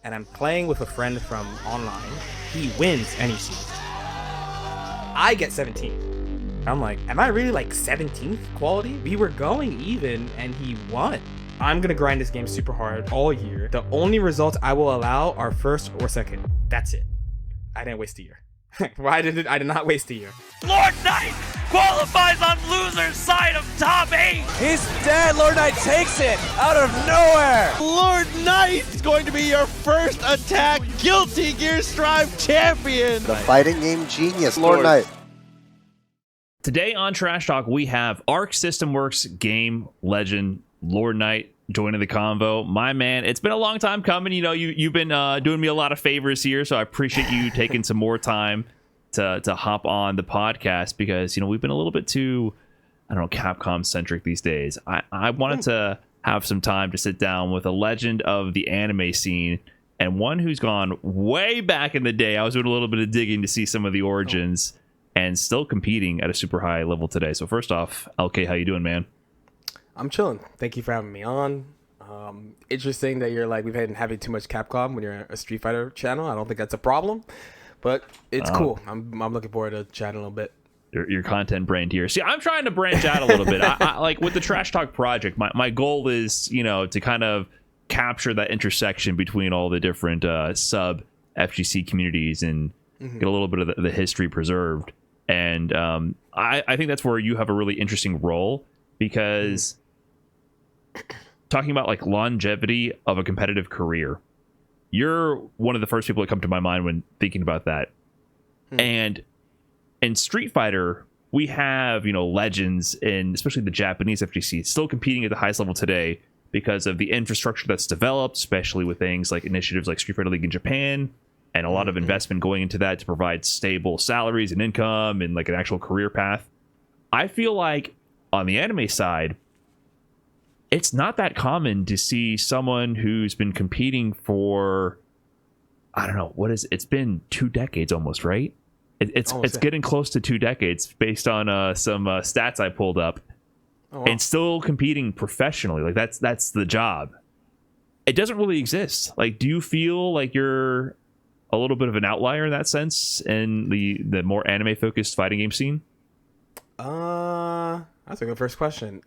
and I'm playing with a friend from online. He wins and he sees. I get 17th. I'm like, am I really like 17th quality? We were going even and he won. I'm gonna grind this game super hard all year. The only results I will allow are first or second. That's it. I didn't waste a year. I did not waste a year. Lord Knight qualifies on loser's side of top 8. He's dead. Lord Knight takes it out of nowhere. Lord Knight is going to be your first attack Guilty Gear Strive champion. The fighting game genius, Lord Knight. Today on Trash Talk, we have Arc System Works game legend Lord Knight joining the convo. My man, it's been a long time coming. You know, you've been doing me a lot of favors here, so I appreciate you taking some more time to hop on the podcast because, you know, we've been a little bit too, I don't know, Capcom centric these days. I wanted to have some time to sit down with a legend of the anime scene and one who's gone way back in the day. I was doing a little bit of digging to see some of the origins and still competing at a super high level today. So first off, LK, how you doing, man? I'm chilling. Thank you for having me on. Interesting that you're like, we've been having too much Capcom when you're a Street Fighter channel. I don't think that's a problem, but it's cool. I'm looking forward to chatting a little bit. Your content brand here. See, I'm trying to branch out a little bit. I like with the Trash Talk project, my goal is, you know, to kind of capture that intersection between all the different sub FGC communities and get a little bit of the history preserved. And I think that's where you have a really interesting role because talking about like longevity of a competitive career, you're one of the first people that come to my mind when thinking about that. And in Street Fighter, we have, you know, legends and especially the Japanese FGC still competing at the highest level today because of the infrastructure that's developed, especially with things like initiatives like Street Fighter League in Japan and a lot of investment going into that to provide stable salaries and income and like an actual career path. I feel like on the anime side, it's not that common to see someone who's been competing for, I don't know, it's been 2 decades almost, right? It's getting close to 2 decades based on some stats I pulled up. Oh, wow. And still competing professionally. Like that's the job. It doesn't really exist. Like, do you feel like you're a little bit of an outlier in that sense in the more anime focused fighting game scene? That's a good first question.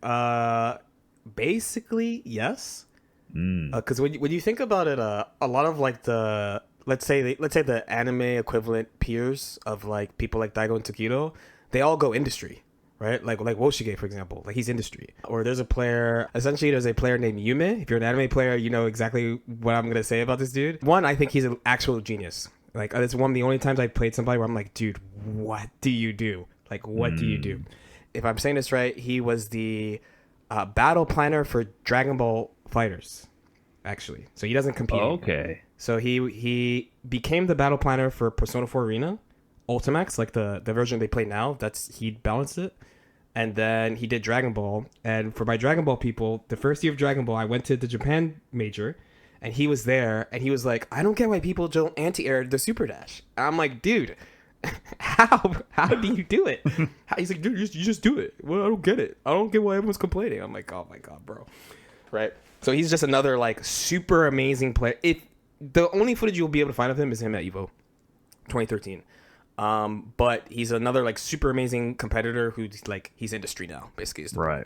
Basically, yes. Because when you think about it, a lot of like the let's say the anime equivalent peers of like people like Daigo and Takedo, they all go industry, right? Like Woshige, for example, like he's industry. Or there's a player named Yume. If you're an anime player, you know exactly what I'm gonna say about this dude. One, I think he's an actual genius. Like it's one of the only times I played somebody where I'm like, dude, what do you do? Like, what do you do? If I'm saying this right, he was the battle planner for Dragon Ball Fighters, actually. So he doesn't compete. Okay. So he became the battle planner for Persona 4 Arena, Ultimax, like the version they play now. He balanced it. And then he did Dragon Ball. And for my Dragon Ball people, the first year of Dragon Ball, I went to the Japan major, and he was there, and he was like, I don't get why people don't anti-air the Super Dash. And I'm like, dude, how do you do it? He's like, dude, you just do it. Well, I don't get it. I don't get why everyone's complaining. I'm like, oh my god, bro. Right? So he's just another like super amazing player. The only footage you'll be able to find of him is him at Evo 2013. But he's another like super amazing competitor who's like, he's industry now, basically. Right.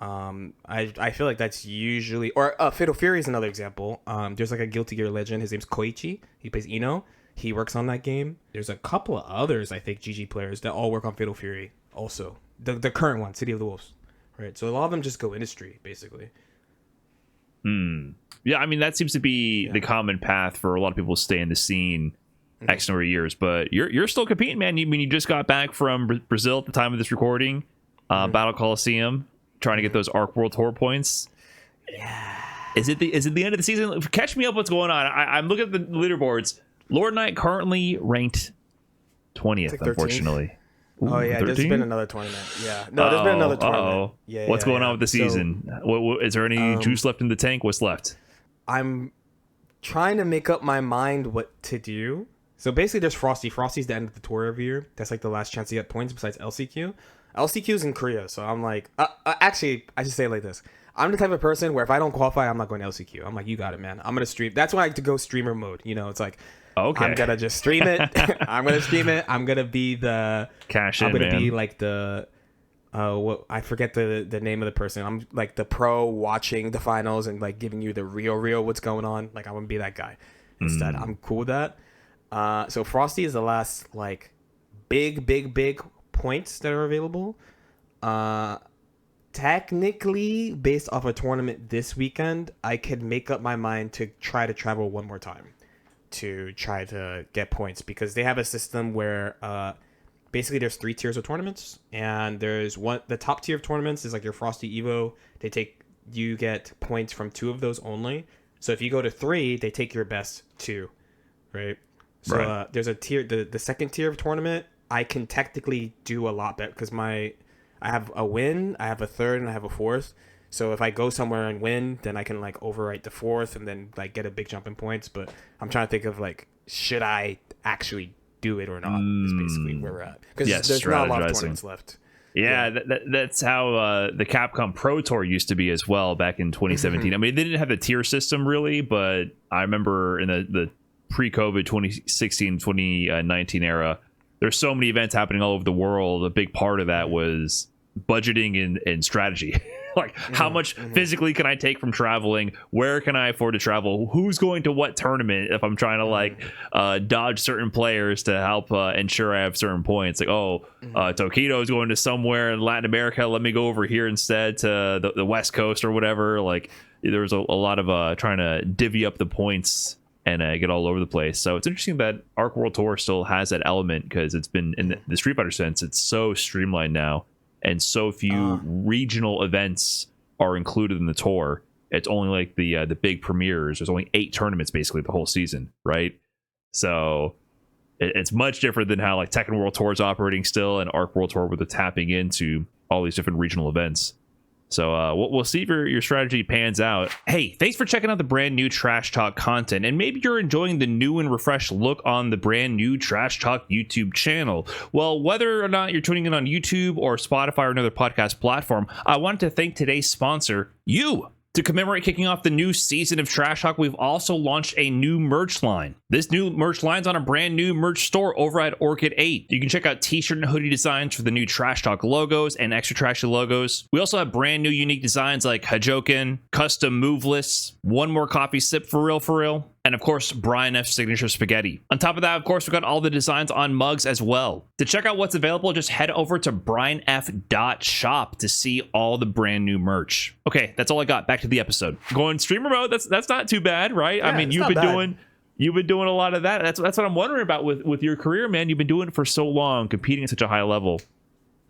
I feel like that's usually, or Fatal Fury is another example. There's like a Guilty Gear legend. His name's Koichi. He plays Ino. He works on that game. There's a couple of others, I think, GG players that all work on Fatal Fury also. The current one, City of the Wolves. Right. So a lot of them just go industry, basically. Yeah, I mean, that seems to be the common path for a lot of people to stay in the scene X number of years. But you're still competing, man. You just got back from Brazil at the time of this recording, Battle Coliseum, trying to get those Arc World Tour points. Yeah. Is it the end of the season? Catch me up what's going on. I'm looking at the leaderboards. Lord Knight currently ranked 20th, like unfortunately. Ooh, oh, yeah, 13? There's been another tournament. Yeah. No, there's been another tournament. Yeah, what's going on with the season? So, is there any juice left in the tank? What's left? I'm trying to make up my mind what to do. So basically, there's Frosty. Frosty's the end of the tour every year. That's like the last chance to get points besides LCQ. LCQ's in Korea, so I'm like... actually, I should say it like this. I'm the type of person where if I don't qualify, I'm not going to LCQ. I'm like, you got it, man. I'm gonna stream. That's why I like to go streamer mode. You know, it's like, Okay. I'm gonna just stream it. I'm gonna stream it. I'm gonna be the Cash I'm in, gonna man. be like the what I forget the name of the person. I'm like the pro watching the finals and like giving you the real what's going on. Like I'm gonna be that guy instead. I'm cool with that. So Frosty is the last like big points that are available. Technically, based off a tournament this weekend, I could make up my mind to try to travel one more time to try to get points, because they have a system where basically there's 3 tiers of tournaments, and there's one, the top tier of tournaments is like your Frosty Evo. You get points from 2 of those only. So if you go to 3, they take your best 2, right? So Right. there's a tier, the second tier of tournament. I can technically do a lot better because I have a win, I have a third, and I have a fourth. So if I go somewhere and win, then I can like overwrite the fourth and then like get a big jump in points. But I'm trying to think of like, should I actually do it or not? Is basically where we're at, because Yes, there's not a lot of strategizing. tournaments left. Yeah, that's how the Capcom Pro Tour used to be as well back in 2017. I mean, they didn't have the tier system really, but I remember in the pre-COVID 2016, 2019 era, there's so many events happening all over the world. A big part of that was budgeting and strategy. Like, how much physically can I take from traveling? Where can I afford to travel? Who's going to what tournament if I'm trying to like dodge certain players to help ensure I have certain points? Like, Tokido is going to somewhere in Latin America. Let me go over here instead to the West Coast or whatever. Like, there was a lot of trying to divvy up the points and get all over the place. So it's interesting that Arc World Tour still has that element, because it's been in the Street Fighter sense, it's so streamlined now, and so few regional events are included in the tour. It's only like the big premieres. There's only 8 tournaments basically the whole season, right? So it's much different than how like Tekken World Tour is operating still, and Arc World Tour with the tapping into all these different regional events. So we'll see if your strategy pans out. Hey, thanks for checking out the brand new Trash Talk content, and maybe you're enjoying the new and refreshed look on the brand new Trash Talk YouTube channel. Well, whether or not you're tuning in on YouTube or Spotify or another podcast platform, I wanted to thank today's sponsor, you. To commemorate kicking off the new season of Trash Talk, we've also launched a new merch line. This new merch line's on a brand new merch store over at Orchid 8. You can check out t-shirt and hoodie designs for the new Trash Talk logos and extra trashy logos. We also have brand new unique designs like Hajoken, custom move lists, one more coffee sip for real, and of course, Brian F's signature spaghetti. On top of that, of course, we've got all the designs on mugs as well. To check out what's available, just head over to brianf.shop to see all the brand new merch. Okay, that's all I got. Back to the episode. Going streamer mode, that's not too bad, right? Yeah, I mean, you've been doing a lot of that. That's what I'm wondering about with your career, man. You've been doing it for so long, competing at such a high level,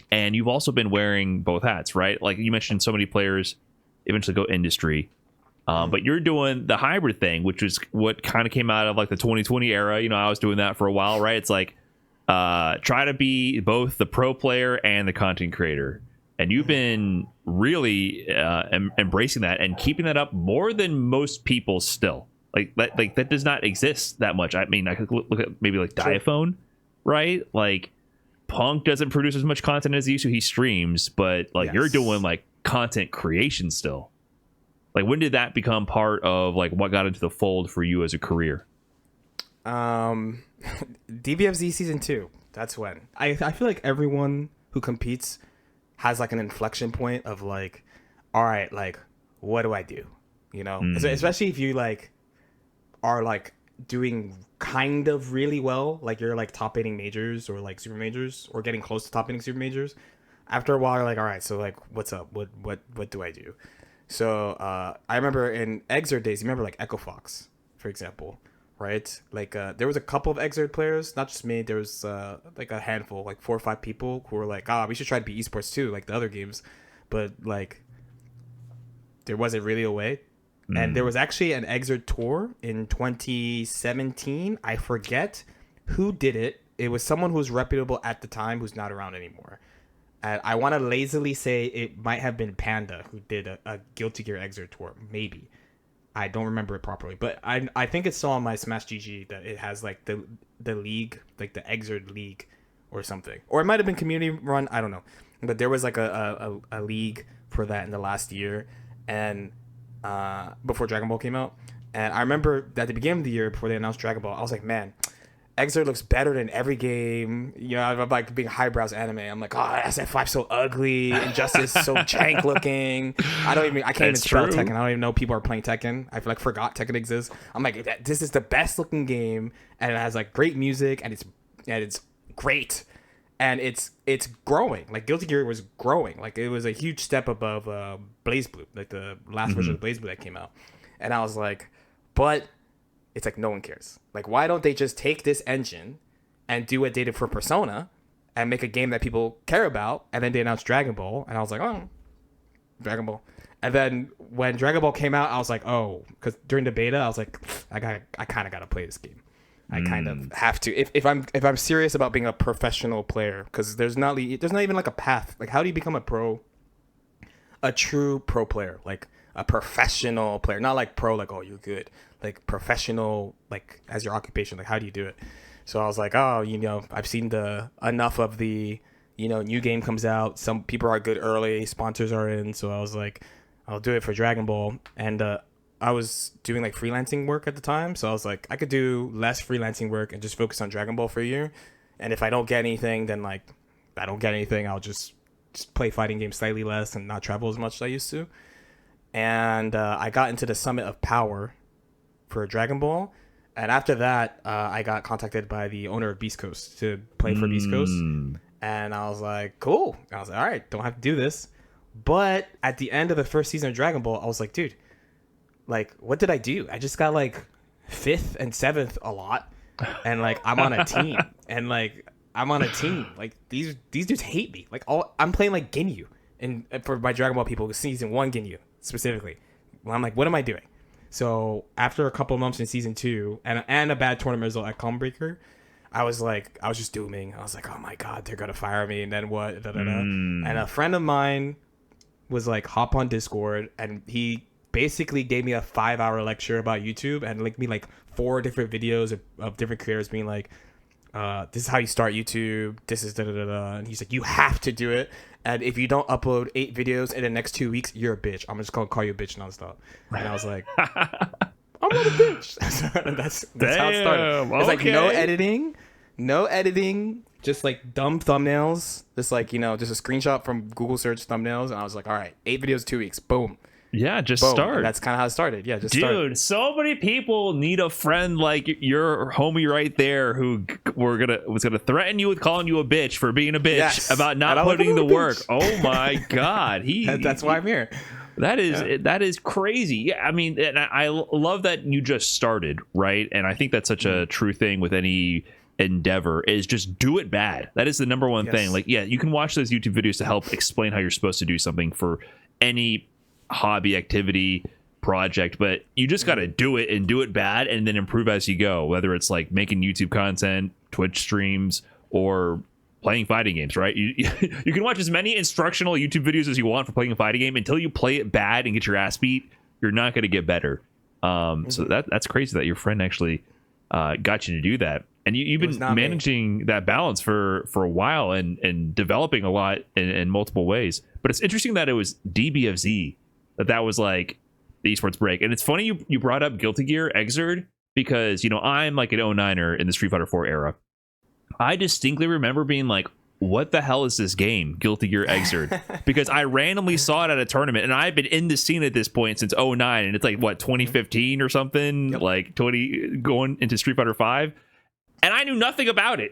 and you've also been wearing both hats, right? Like you mentioned, so many players eventually go industry. But you're doing the hybrid thing, which is what kind of came out of like the 2020 era. You know, I was doing that for a while, right? It's like try to be both the pro player and the content creator. And you've been really embracing that and keeping that up more than most people still. Like that does not exist that much. I mean, I could look at maybe like Diaphone, right? Like Punk doesn't produce as much content as he used to. He streams, but like you're doing like content creation still. Like, when did that become part of like what got into the fold for you as a career? DBFZ season 2. That's when I feel like everyone who competes has like an inflection point of like, all right, like what do I do? You know, especially if you like are like doing kind of really well, like you're like top 8ing majors or like super majors or getting close to top 8ing super majors. After a while, you're like, all right, so like, what's up? What do I do? So I remember in Exert days, you remember like Echo Fox, for example, right? Like there was a couple of Exert players, not just me. There was like a handful, like 4 or 5 people who were like, we should try to be esports too, like the other games. But like there wasn't really a way. And there was actually an Exert tour in 2017. I forget who did it. It was someone who was reputable at the time who's not around anymore. I want to lazily say it might have been Panda who did a Guilty Gear Exert tour. Maybe. I don't remember it properly. But I think it's still on my Smash GG that it has like the league, like the Exert League or something. Or it might have been community run. I don't know. But there was like a league for that in the last year. and before Dragon Ball came out. And I remember at the beginning of the year, before they announced Dragon Ball, I was like, man, Exert looks better than every game. You know, I'm like being highbrows anime. I'm like, oh, SF5 so ugly, Injustice so jank looking. I can't even spell Tekken. I don't even know people are playing Tekken. I feel like forgot Tekken exists. I'm like, this is the best looking game, and it has like great music, and it's great, and it's growing. Like Guilty Gear was growing. Like it was a huge step above BlazBlue, like the last version of BlazBlue that came out. And I was like, but it's like no one cares. Like, why don't they just take this engine and do what they did for Persona and make a game that people care about? And then they announced Dragon Ball, and I was like, oh, Dragon Ball. And then when Dragon Ball came out, I was like, oh, because during the beta, I was like, I kind of got to play this game. I kind of have to if I'm serious about being a professional player, because there's not even like a path. Like, how do you become a true pro player, like a professional player, not like pro, like, oh, you're good, like professional, like as your occupation. Like, how do you do it? So I was like, oh, I've seen enough of the, new game comes out. Some people are good early, sponsors are in. So I was like, I'll do it for Dragon Ball. And I was doing like freelancing work at the time. So I was like, I could do less freelancing work and just focus on Dragon Ball for a year. And if I don't get anything, then like, I don't get anything. I'll just play fighting games slightly less and not travel as much as I used to. And I got into the Summit of Power for Dragon Ball. And after that, I got contacted by the owner of Beast Coast to play for Beast Coast. And I was like, cool. I was like, all right, don't have to do this. But at the end of the first season of Dragon Ball, I was like, dude, like, what did I do? I just got like 5th and 7th a lot. And like, I'm on a team. And like, I'm on a team. Like, these dudes hate me. Like, I'm playing like Ginyu. And for my Dragon Ball people, season 1 Ginyu specifically. Well, I'm like, what am I doing? So after a couple of months in season 2 and a bad tournament result at Calmbreaker, I was just dooming. I was like, oh my god, they're gonna fire me, and then what? And a friend of mine was like, hop on Discord, and he basically gave me a 5-hour lecture about YouTube and linked me like 4 different videos of different creators being like, this is how you start YouTube. This is and he's like, you have to do it. And if you don't upload 8 videos in the next 2 weeks, you're a bitch. I'm just gonna call you a bitch nonstop. And I was like, I'm not a bitch. that's how it started. It's like no editing, just like dumb thumbnails. Just like, just a screenshot from Google search thumbnails. And I was like, all right, 8 videos, 2 weeks, boom. Yeah, just boom. start. And that's kind of how it started. Yeah, just Dude, start. So many people need a friend like your homie right there who was gonna threaten you with calling you a bitch for being a bitch about not putting the work. Oh my god, that's why I'm here. That is crazy. Yeah, I mean, and I love that you just started, right? And I think that's such a true thing with any endeavor, is just do it bad. That is the number one thing. Like, yeah, you can watch those YouTube videos to help explain how you're supposed to do something for any hobby, activity, project, but you just got to do it and do it bad and then improve as you go, whether it's like making YouTube content, Twitch streams, or playing fighting games, right? You can watch as many instructional YouTube videos as you want for playing a fighting game. Until you play it bad and get your ass beat, you're not going to get better. So that's crazy that your friend actually got you to do that. And you've been managing that balance for a while and developing a lot in multiple ways. But it's interesting that it was DBFZ that was like the esports break. And it's funny you brought up Guilty Gear Xrd, because I'm like an 09er in the Street Fighter 4 era. I distinctly remember being like, what the hell is this game, Guilty Gear Xrd? Because I randomly saw it at a tournament, and I've been in the scene at this point since 09, and it's like, what, 2015 or something? Yep. Like 20 going into Street Fighter 5. And I knew nothing about it,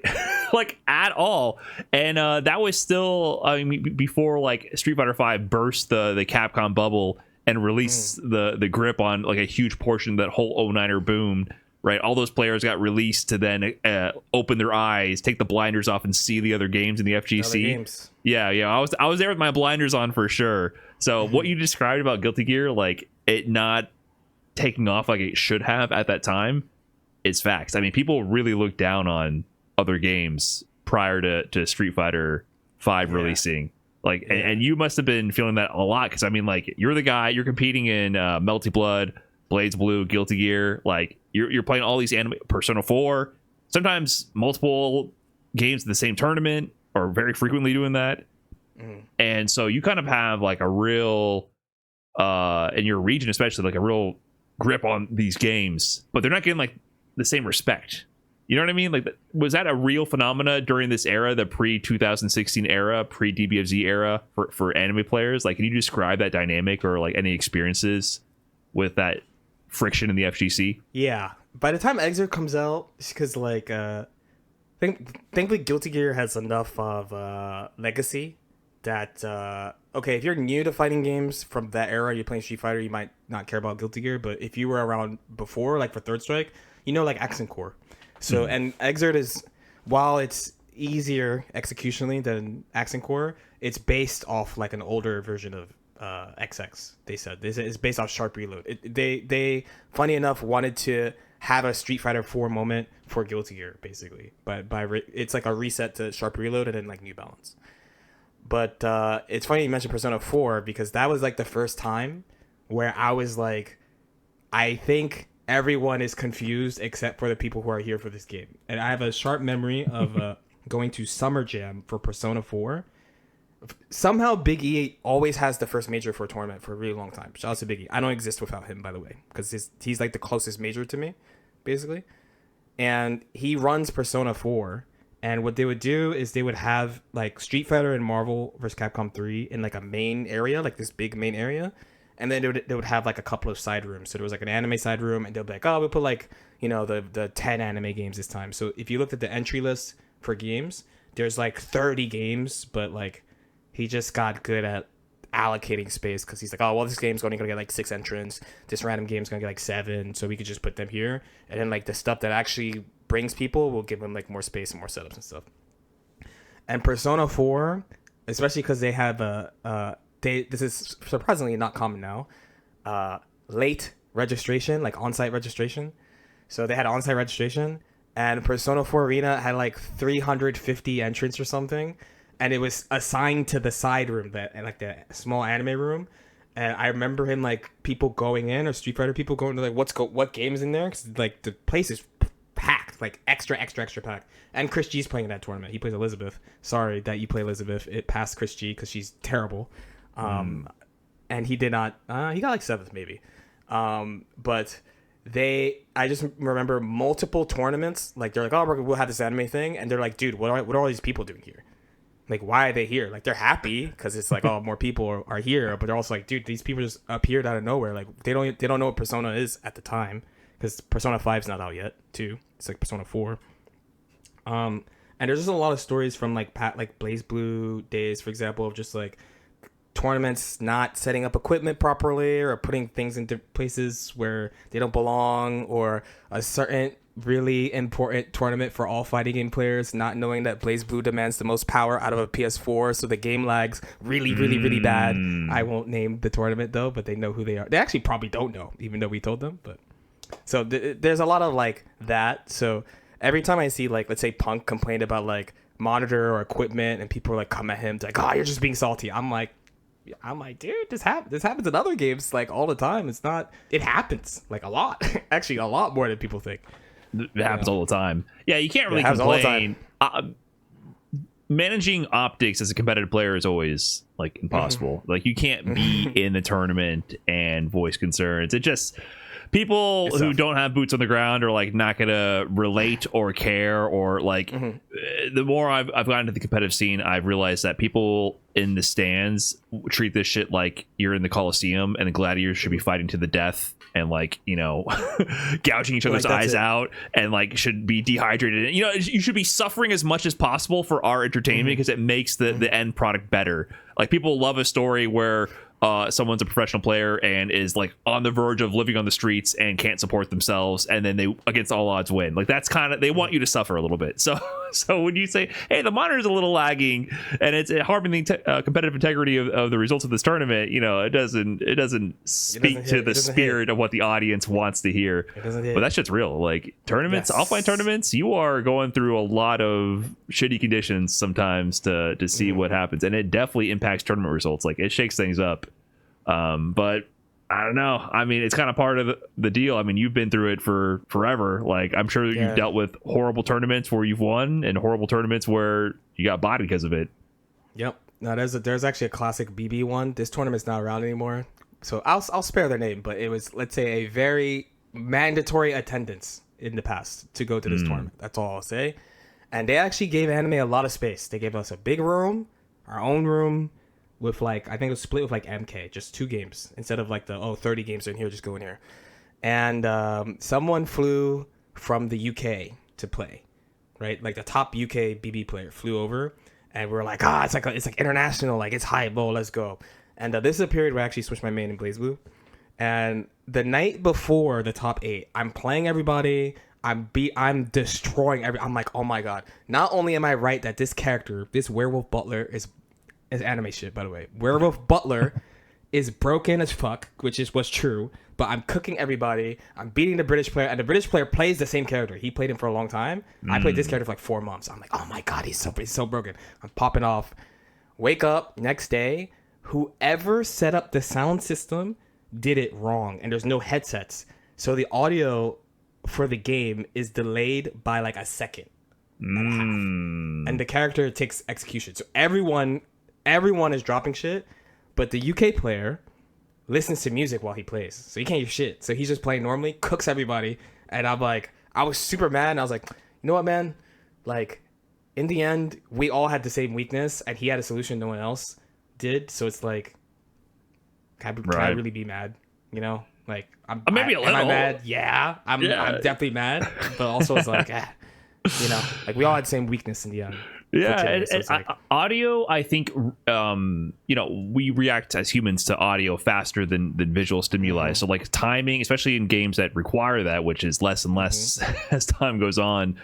like, at all. And that was still, I mean, before like Street Fighter 5 burst the Capcom bubble and released the grip on like a huge portion of that whole 09er boom, right? All those players got released to then open their eyes, take the blinders off, and see the other games in the FGC. Yeah. I was there with my blinders on for sure. So what you described about Guilty Gear, like it not taking off like it should have at that time, is facts. I mean, people really look down on other games prior to Street Fighter 5 releasing. Like, and you must have been feeling that a lot, because I mean, like, you're the guy, you're competing in Melty Blood, BlazBlue, Guilty Gear. Like, you're playing all these Persona 4, sometimes multiple games in the same tournament, or very frequently doing that. And so you kind of have like a real in your region, especially, like a real grip on these games, but they're not getting like the same respect. You know what I mean? Like, was that a real phenomena during this era, the pre-2016 era, pre-DBFZ era for anime players? Like, can you describe that dynamic or like any experiences with that friction in the FGC? Yeah. By the time Exert comes out, because like thankfully Guilty Gear has enough of legacy that okay, if you're new to fighting games from that era, you're playing Street Fighter, you might not care about Guilty Gear, but if you were around before, like for Third Strike, you know, like Accent Core. So and Exert is, while it's easier executionally than Accent Core, it's based off like an older version of XX. They said this is based off Sharp Reload. They funny enough wanted to have a Street Fighter 4 moment for Guilty Gear, basically, but it's like a reset to Sharp Reload and then like New Balance. But it's funny you mentioned Persona 4 because that was like the first time where I was like, I think everyone is confused except for the people who are here for this game. And I have a sharp memory of going to Summer Jam for Persona 4. Somehow Big E always has the first major for a tournament for a really long time. Shout out to Big E. I don't exist without him, by the way, because he's like the closest major to me, basically. And he runs Persona 4. And what they would do is they would have like Street Fighter and Marvel vs. Capcom 3 in like a main area, like this big main area. And then they would have like a couple of side rooms. So there was like an anime side room, and they'll be like, oh, we'll put like, you know, the 10 anime games this time. So if you looked at the entry list for games, there's like 30 games, but like he just got good at allocating space because he's like, oh, well, this game's only gonna get like 6 entrants. This random game's gonna get like 7, so we could just put them here. And then like the stuff that actually brings people, we'll give them like more space and more setups and stuff. And Persona 4, especially because they have this is surprisingly not common now, late registration, like on-site registration. So they had on-site registration, and Persona 4 Arena had like 350 entrants or something, and it was assigned to the side room, and like the small anime room. And I remember him like people going in, or Street Fighter people going to like what game's in there, because like the place is packed, like extra packed. And Chris G's playing in that tournament. He plays Elizabeth. Sorry that you play Elizabeth. It passed Chris G because she's terrible. And he did not, he got like 7th maybe. But I just remember multiple tournaments, like they're like, oh, we'll have this anime thing. And they're like, dude, what are all these people doing here? Like, why are they here? Like, they're happy because it's like, oh, more people are here. But they're also like, dude, these people just appeared out of nowhere. Like, they don't know what Persona is at the time, because Persona 5's not out yet, too. It's like Persona 4. And there's just a lot of stories from like Blaze Blue days, for example, of just like tournaments not setting up equipment properly or putting things into places where they don't belong, or a certain really important tournament for all fighting game players not knowing that Blaze Blue demands the most power out of a PS4, so the game lags really bad. I won't name the tournament though, but they know who they are. They actually probably don't know, even though we told them. But so there's a lot of like that. So every time I see like, let's say Punk complained about like monitor or equipment, and people are like come at him like, oh, you're just being salty. I'm like, dude, this happens in other games like all the time. It happens like a lot. Actually, a lot more than people think. It happens all the time. Yeah, you can't really complain. Managing optics as a competitive player is always like impossible. Like, you can't be in the tournament and voice concerns. It just, people who don't have boots on the ground are like not gonna relate or care, or like the more I've gotten into the competitive scene, I've realized that people in the stands treat this shit like you're in the Coliseum and the gladiators should be fighting to the death and like, you know, gouging each other's eyes out, and like should be dehydrated. You know, you should be suffering as much as possible for our entertainment, because it makes the end product better. Like, people love a story where someone's a professional player and is like on the verge of living on the streets and can't support themselves, and then they against all odds win. Like, that's kind of, they want you to suffer a little bit. So when you say, hey, the monitor's a little lagging and it's harming the competitive integrity of the results of this tournament, you know, it doesn't speak to the spirit of what the audience wants to hear. But that shit's real. Like, tournaments, offline tournaments, you are going through a lot of shitty conditions sometimes to see what happens, and it definitely impacts tournament results. Like, it shakes things up. But I don't know. I mean, it's kind of part of the deal. I mean, you've been through it for forever. Like, I'm sure that you've dealt with horrible tournaments where you've won and horrible tournaments where you got bodied because of it. Yep. No, there's actually a classic BB one. This tournament's not around anymore. So I'll spare their name, but it was, let's say, a very mandatory attendance in the past to go to this tournament. That's all I'll say. And they actually gave anime a lot of space. They gave us a big room, our own room, with like, I think it was split with like MK, just 2 games instead of like the 30 games in here, just go in here. And someone flew from the UK to play, right? Like the top UK BB player flew over, and we were like, it's like international, like it's hype, let's go. And this is a period where I actually switched my main in BlazBlue. And the night before the top 8, I'm playing everybody. I'm destroying I'm like, oh my god. Not only am I right that this character, this Werewolf Butler is anime shit, by the way. Werewolf Butler is broken as fuck, which is what's true. But I'm cooking everybody. I'm beating the British player, and the British player plays the same character. He played him for a long time. I played this character for like 4 months. I'm like, oh my god, he's so broken. I'm popping off. Wake up next day. Whoever set up the sound system did it wrong, and there's no headsets, so the audio for the game is delayed by like a second and a half, and the character takes execution. So everyone is dropping shit, but the UK player listens to music while he plays, so he can't hear shit. So he's just playing normally, cooks everybody, and I'm like, I was super mad, and I was like, you know what, man? Like, in the end, we all had the same weakness, and he had a solution no one else did. So it's like, can I really be mad? You know, like maybe a little. Am I mad? Yeah, I'm definitely mad, but also it's like, you know, like we all had the same weakness in the end. Yeah, audio, I think, you know, we react as humans to audio faster than visual stimuli. So like timing, especially in games that require that, which is less and less as time goes on.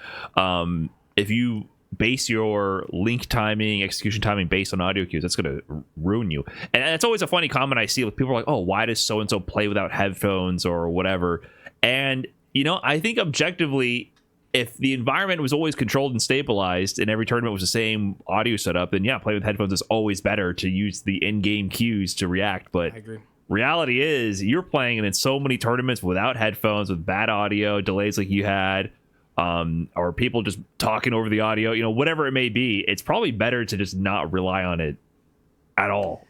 If you base your link timing, execution timing based on audio cues, that's going to ruin you. And it's always a funny comment I see. Like, people are like, oh, why does so-and-so play without headphones or whatever? And, you know, I think objectively, if the environment was always controlled and stabilized and every tournament was the same audio setup, then yeah, play with headphones is always better to use the in-game cues to react. But I agree. Reality is you're playing in so many tournaments without headphones, with bad audio, delays like you had, or people just talking over the audio, you know, whatever it may be. It's probably better to just not rely on it at all,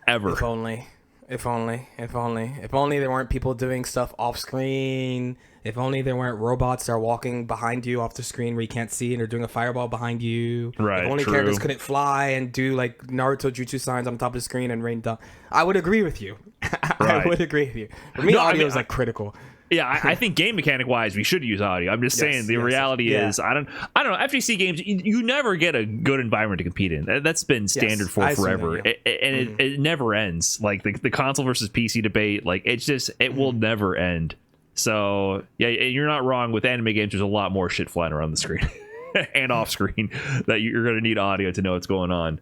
ever. If only there weren't people doing stuff off screen. If only there weren't robots that are walking behind you off the screen where you can't see, and they're doing a fireball behind you. Right. If only characters couldn't fly and do like Naruto jutsu signs on top of the screen and rain down. I would agree with you. I would agree with you. For me, audio is like critical. Yeah, I think game mechanic wise, we should use audio. I'm just saying the reality is, I don't know. FGC games, you never get a good environment to compete in. That's been standard for forever, it never ends. Like the console versus PC debate, like it will never end. So yeah, you're not wrong. With anime games, there's a lot more shit flying around the screen and off screen that you're going to need audio to know what's going on.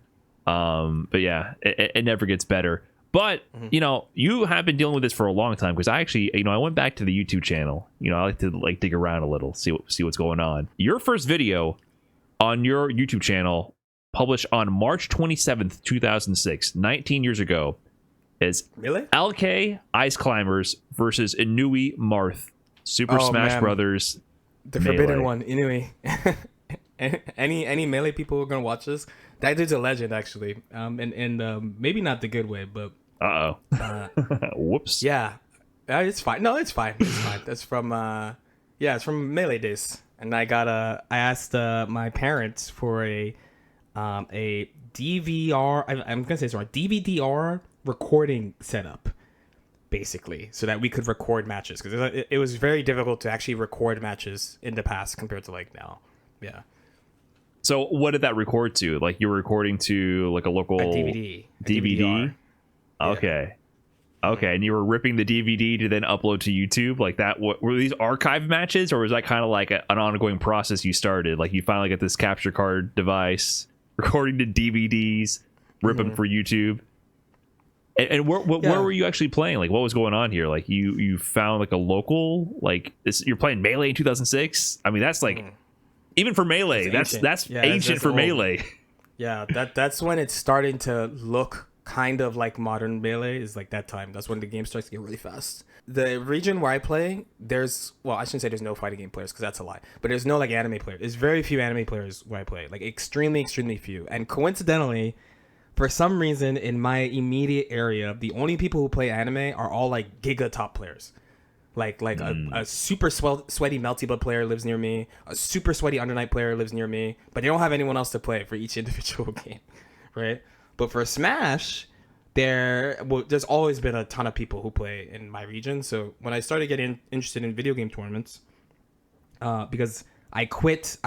But yeah, it never gets better. But, you know, you have been dealing with this for a long time, because I actually, you know, I went back to the YouTube channel. You know, I like to dig around a little, see what's going on. Your first video on your YouTube channel, published on March 27th, 2006, 19 years ago, is LK Ice Climbers versus Inui Marth, Super Smash Brothers. The forbidden one, Inui. Any Melee people who are going to watch this, that dude's a legend, actually. And maybe not the good way, but... Whoops. Yeah. It's fine. No, it's fine. It's fine. That's from it's from Melee days. And I asked my parents for a DVR, I'm gonna say sorry, DVD-R recording setup, basically, so that we could record matches, because it was very difficult to actually record matches in the past compared to like now. Yeah. So what did that record to? Like, you were recording to like a local DVD? Okay. Okay, and you were ripping the DVD to then upload to YouTube like that? Were these archive matches, or was that kind of like an ongoing process you started? Like, you finally get this capture card device, recording to DVDs, rip them for YouTube. And where were you actually playing? Like, what was going on here? Like, you found like a local, like this, you're playing Melee in 2006? I mean, that's like, even for Melee, that's ancient for Melee. Yeah, that's when it's starting to look kind of like modern Melee, is like that time. That's when the game starts to get really fast. The region where I play, I shouldn't say there's no fighting game players, because that's a lie, but there's no like anime players. There's very few anime players where I play, like extremely few. And coincidentally, for some reason in my immediate area, the only people who play anime are all like giga top players. Like a super sweaty Melty Blood player lives near me. A super sweaty Under Night player lives near me. But they don't have anyone else to play for each individual game, right? But for Smash, there's always been a ton of people who play in my region. So when I started getting interested in video game tournaments, because I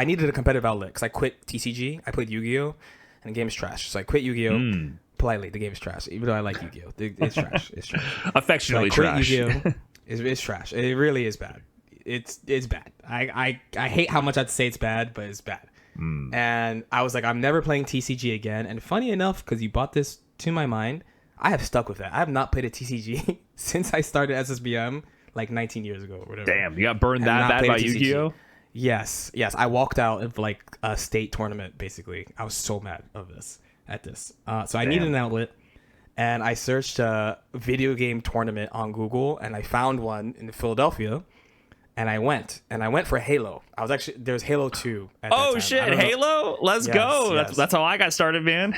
needed a competitive outlet because I quit TCG. I played Yu-Gi-Oh! And the game is trash. So I quit Yu-Gi-Oh! Politely, the game is trash. Even though I like Yu-Gi-Oh! It's trash. It's trash. Affectionately so I quit trash. Yu-Gi-Oh! It's trash. It really is bad. It's bad. I hate how much I have to say it's bad, but it's bad. And I was like, I'm never playing TCG again. And funny enough, because you brought this to my mind, I have stuck with that. I have not played a TCG since I started SSBM like 19 years ago or whatever. Damn, you got burned that bad by Yu-Gi-Oh? Yes. I walked out of like a state tournament, basically. I was so mad at this. So I needed an outlet. And I searched a video game tournament on Google, and I found one in Philadelphia. And I went for Halo. There's Halo 2 at that time. Oh shit, Halo? Let's go. Yes. That's how I got started, man.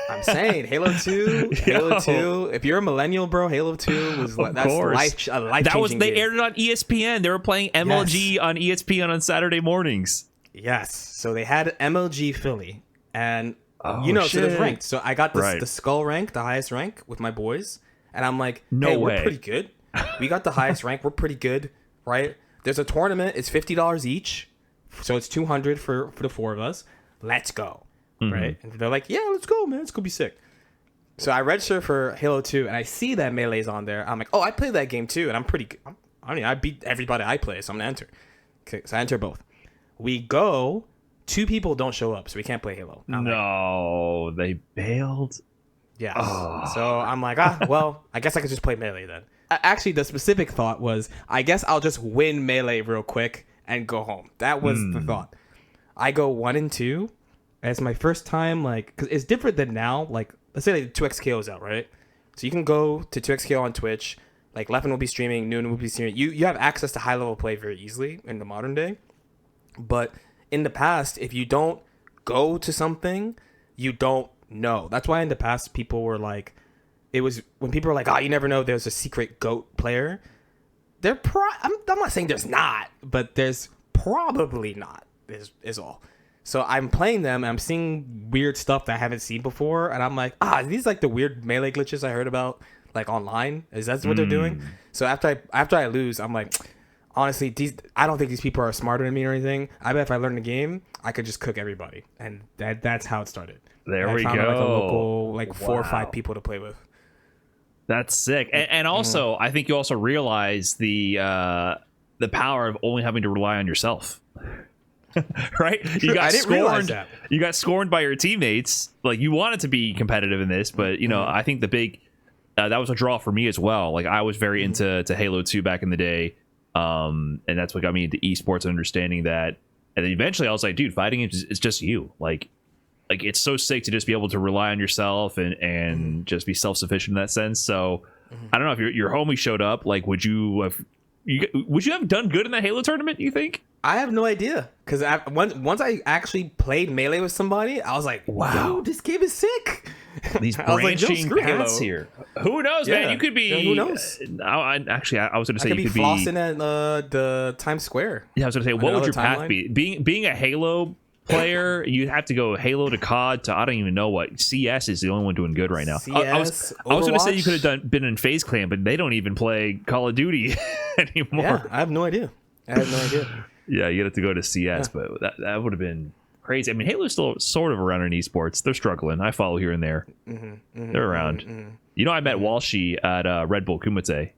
I'm saying Halo 2. Halo 2. If you're a millennial, bro, Halo 2 was a life-changing They game. aired it on ESPN. They were playing MLG on ESPN on Saturday mornings. Yes. So they had MLG Philly, and so shit. there's ranked. So I got Right. the skull rank, the highest rank with my boys, and I'm like, No hey, way. we're pretty good. We got the highest rank. We're pretty good, right? There's a tournament. It's $50 each, so it's $200 for the four of us. Let's go, right? And they're like, yeah, let's go, man. It's gonna be sick. So I registered for Halo 2, and I see that Melee's on there. I'm like, oh, I played that game too, and I'm pretty good. I beat everybody I play, so I'm gonna enter. Okay, so I enter both. We go. 2 people don't show up, so we can't play Halo. No, they bailed. Yes. So I'm like, well, I guess I could just play Melee then. Actually, the specific thought was, I guess I'll just win Melee real quick and go home. That was the thought. I go 1 and 2. And it's my first time, like, because it's different than now. Like, let's say like 2XKO is out, right? So you can go to 2XKO on Twitch. Like, Leffen will be streaming, Noon will be streaming. You have access to high-level play very easily in the modern day. But in the past, if you don't go to something, you don't know. That's why in the past people were like, it was when people were like, oh, you never know there's a secret GOAT player. I'm not saying there's not, but there's probably not is all. So I'm playing them and I'm seeing weird stuff that I haven't seen before, and I'm like, these like the weird Melee glitches I heard about like online. Is that what they're doing? So after I lose, I'm like, honestly, I don't think these people are smarter than me or anything. I bet if I learn the game, I could just cook everybody, and that's how it started. There and we I found go. like a local 4 or 5 people to play with. That's sick. And also, I think you also realize the power of only having to rely on yourself. Right? You got I didn't realize scorned. that. You got scorned by your teammates. Like, you wanted to be competitive in this, but I think the big that was a draw for me as well. Like, I was very into Halo 2 back in the day. And that's what got me into esports and understanding that. And then eventually I was like, dude, fighting is just you. Like it's so sick to just be able to rely on yourself and just be self-sufficient in that sense. So I don't know if your homie showed up, like, would you have done good in that Halo tournament, you think? I have no idea, because once I actually played Melee with somebody, I was like, wow, this game is sick. These I was like, yo, branching screw paths Halo. here. Who knows, man? You could be. Yeah, who knows? I was going to say I could you be could flossing at the Times Square. Yeah, I was going to say, what would another your path timeline? be? Being a Halo player, you have to go Halo to COD to I don't even know what. CS is the only one doing good right now. I was going to say you could have been in FaZe Clan, but they don't even play Call of Duty anymore. Yeah, I have no idea. Yeah, you have to go to CS, but that would have been crazy. I mean, Halo's still sort of around in esports. They're struggling. I follow here and there. They're around. You know, I met Walshy at Red Bull Kumite.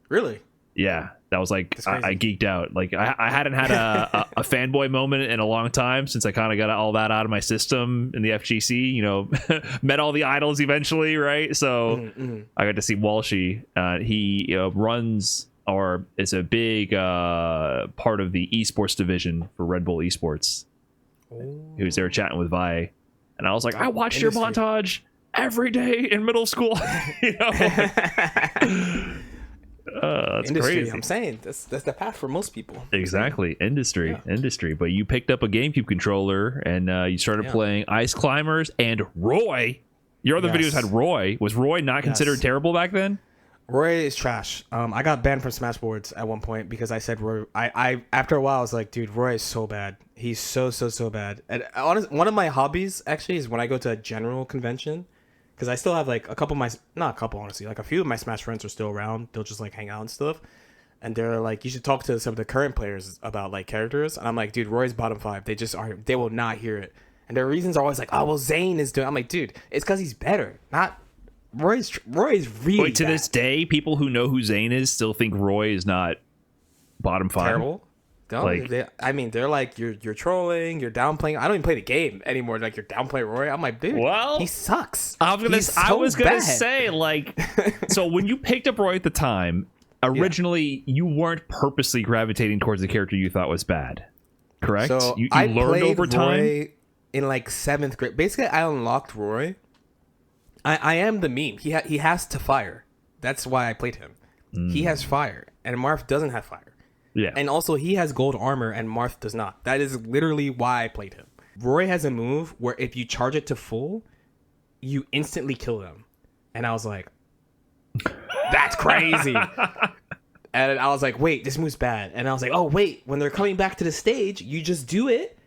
Really? Yeah, that was like I geeked out. Like I hadn't had a fanboy moment in a long time since I kind of got all that out of my system in the FGC. You know, met all the idols eventually, right? So I got to see Walshy. He runs or is a big part of the esports division for Red Bull Esports. He was there chatting with Vi, and I was like, I watched your montage every day in middle school. You know. That's industry. crazy. I'm saying that's the path for most people. Exactly, industry. But you picked up a GameCube controller and you started playing Ice Climbers and Roy. Your other videos Yes. had Roy. Was Roy not considered terrible back then? Roy is trash. I got banned from Smashboards at one point because I said Roy. I after a while I was like, dude, Roy is so bad. He's so bad. And one of my hobbies actually is when I go to a general convention, because I still have like a couple of my, not a couple honestly, like a few of my Smash friends are still around. They'll just like hang out and stuff. And they're like, you should talk to some of the current players about like characters. And I'm like, dude, Roy's bottom 5. They just are. They will not hear it. And their reasons are always like, oh well, Zayn is doing. I'm like, dude, it's because he's better, not. Roy's really Wait, to bad. this day, people who know who Zayn is still think Roy is not bottom 5. Terrible. No, Like- they're like you're trolling, you're downplaying. I don't even play the game anymore. Like you're downplaying Roy. I'm like, dude, Well, he sucks. I was gonna bad. say, like, so when you picked up Roy at the time, originally you weren't purposely gravitating towards the character you thought was bad, correct? So you I learned played over time. Roy in like 7th grade. Basically, I unlocked Roy. I am the meme. He has to fire. That's why I played him. He has fire, and Marth doesn't have fire. Yeah, And also, he has gold armor, and Marth does not. That is literally why I played him. Roy has a move where if you charge it to full, you instantly kill them. And I was like, that's crazy. And I was like, wait, this move's bad. And I was like, oh, wait, when they're coming back to the stage, you just do it,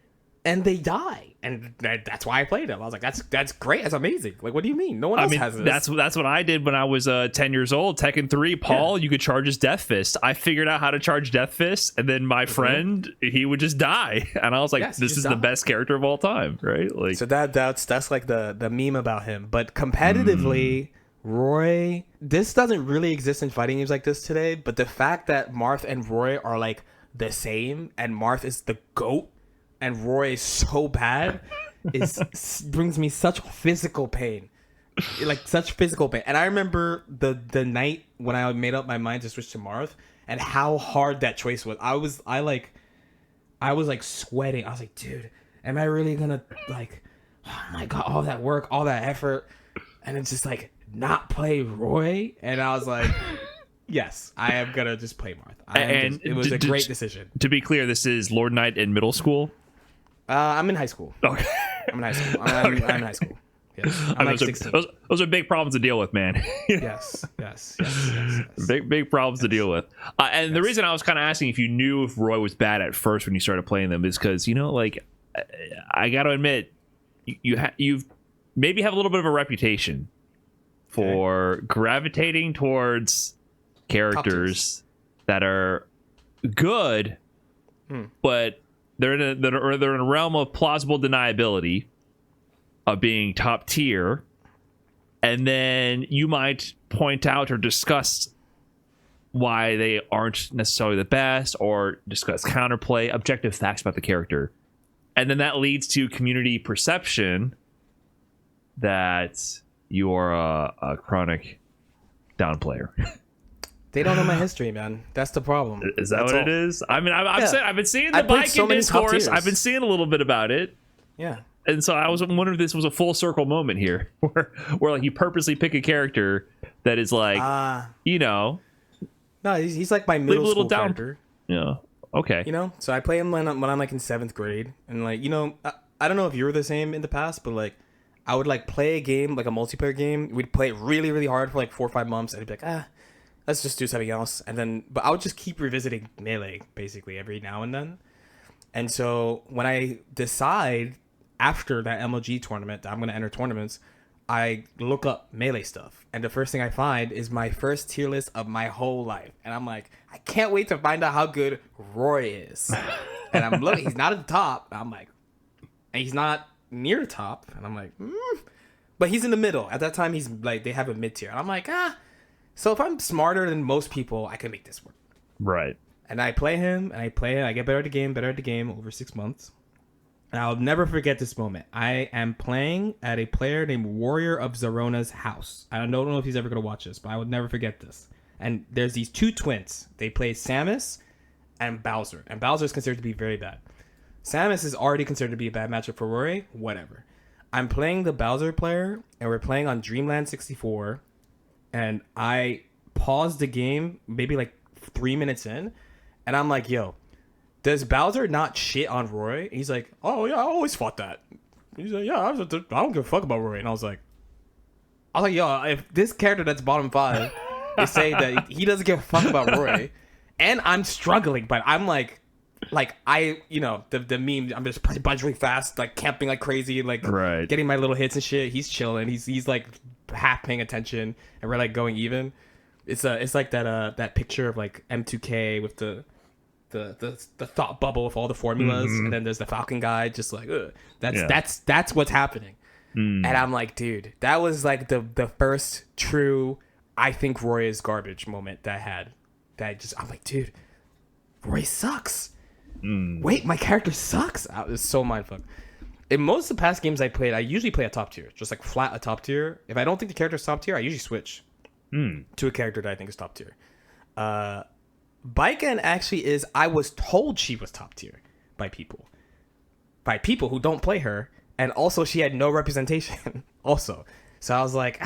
and they die. And that's why I played him. I was like, that's great. That's amazing. Like, what do you mean? No one else has this. that's what I did when I was 10 years old. Tekken 3, Paul, you could charge his Death Fist. I figured out how to charge Death Fist, and then my friend, he would just die. And I was like, Yes, this just is die. the best character of all time, right? Like, So that's like the meme about him. But competitively, Roy, this doesn't really exist in fighting games like this today. But the fact that Marth and Roy are like the same, and Marth is the GOAT, and Roy is so bad, brings me such physical pain. Like such physical pain. And I remember the night when I made up my mind to switch to Marth, and how hard that choice was. I was like sweating. I was like, dude, am I really gonna like, oh my god, all that work, all that effort, and it's just like not play Roy? And I was like, yes, I am gonna just play Marth. It was a great decision. to be clear, this is Lord Knight in middle school. I'm in high school. Okay. I'm in high school. I'm in high school. Yes. I'm like 16. Those are big problems to deal with, man. Yes. Big problems to deal with. And the reason I was kind of asking if you knew if Roy was bad at first when you started playing them is because, like, I got to admit, you've maybe have a little bit of a reputation for gravitating towards characters that are good, but they're in a realm of plausible deniability of being top tier, and then you might point out or discuss why they aren't necessarily the best, or discuss counterplay, objective facts about the character, and then that leads to community perception that you are a chronic downplayer. They don't know my history, man. That's the problem. Is that That's what all. it is? I mean, I've been seeing I the played bike so in many top discourse. tiers. I've been seeing a little bit about it. Yeah. And so I was wondering if this was a full circle moment here, where like you purposely pick a character that is like, No, he's like my middle little school down- character. yeah, okay, So I play him when I'm like in 7th grade, and like I don't know if you were the same in the past, but like I would like play a game, like a multiplayer game. We'd play it really, really hard for like 4 or 5 months, and it'd be like, let's just do something else. And then, but I would just keep revisiting Melee basically every now and then. And so when I decide after that MLG tournament that I'm going to enter tournaments, I look up Melee stuff. And the first thing I find is my first tier list of my whole life. And I'm like, I can't wait to find out how good Roy is. And I'm looking, he's not at the top. I'm like, and he's not near the top. And I'm like, but he's in the middle. At that time, he's like, they have a mid tier. And I'm like, so if I'm smarter than most people, I can make this work. right. And I play him, I get better at the game over 6 months. And I'll never forget this moment. I am playing at a player named Warrior of Zerona's house. I don't know if he's ever going to watch this, but I would never forget this. And there's these two twins. They play Samus and Bowser. And Bowser is considered to be very bad. Samus is already considered to be a bad matchup for Rory. Whatever. I'm playing the Bowser player, and we're playing on Dreamland 64. And I paused the game maybe like 3 minutes in. And I'm like, yo, does Bowser not shit on Roy? He's like, oh, yeah, I always fought that. He's like, yeah, I don't give a fuck about Roy. And I was like, I was like, yo, if this character that's bottom 5 is saying that he doesn't give a fuck about Roy, and I'm struggling, but I'm like I, the meme, I'm just budging fast, like camping like crazy, like getting my little hits and shit. He's chilling. He's like half paying attention, and we're like going even. It's like that picture of like M2K with the thought bubble with all the formulas, and then there's the Falcon guy, just like that's what's happening. And I'm like, dude, that was like the first true I think Roy is garbage moment that I had. I'm like, dude, Roy sucks. Wait, my character sucks. It was so mindfuck. In most of the past games I played, I usually play a top tier, just like flat a top tier. If I don't think the character's top tier, I usually switch to a character that I think is top tier. Baiken actually is. I was told she was top tier by people who don't play her, and also she had no representation. Also, so I was like,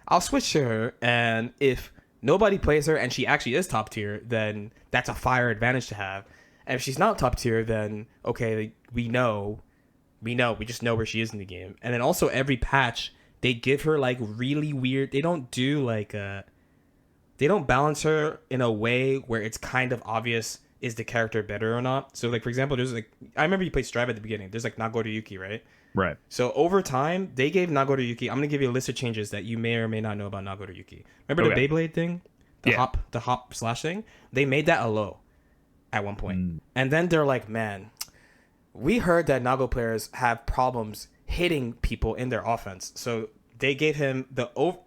I'll switch to her, and if nobody plays her and she actually is top tier, then that's a fire advantage to have. And if she's not top tier, then okay, we just know where she is in the game. And then also every patch they give her like really weird. They don't do like they don't balance her in a way where it's kind of obvious is the character better or not. So like for example, there's like I remember you played Strive at the beginning. There's like Nagoro Yuki, right? Right. So over time, they gave Nagoro Yuki. I'm gonna give you a list of changes that you may or may not know about Nagoro Yuki. Remember the Beyblade thing, the hop slash thing? They made that a low at one point. And then they're like, man, we heard that Nago players have problems hitting people in their offense. So they gave him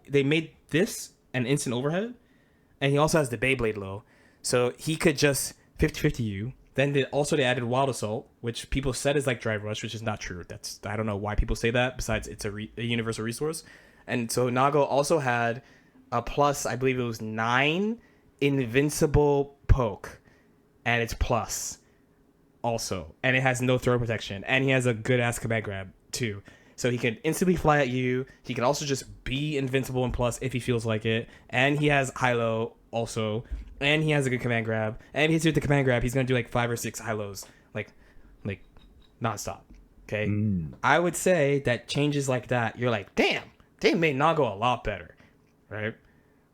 they made this an instant overhead, and he also has the Beyblade low. So he could just 50-50 you. Then they added Wild Assault, which people said is like Drive Rush, which is not true. I don't know why people say that, besides it's a universal resource. And so Nago also had a plus, I believe it was 9 invincible poke. And it's plus also. And it has no throw protection. And he has a good ass command grab too. So he can instantly fly at you. He can also just be invincible and plus if he feels like it. And he has high-low also. And he has a good command grab. And he's with the command grab, he's gonna do like 5 or 6 high-lows. Like nonstop. Okay? I would say that changes like that, you're like, damn, they made Nago a lot better. Right?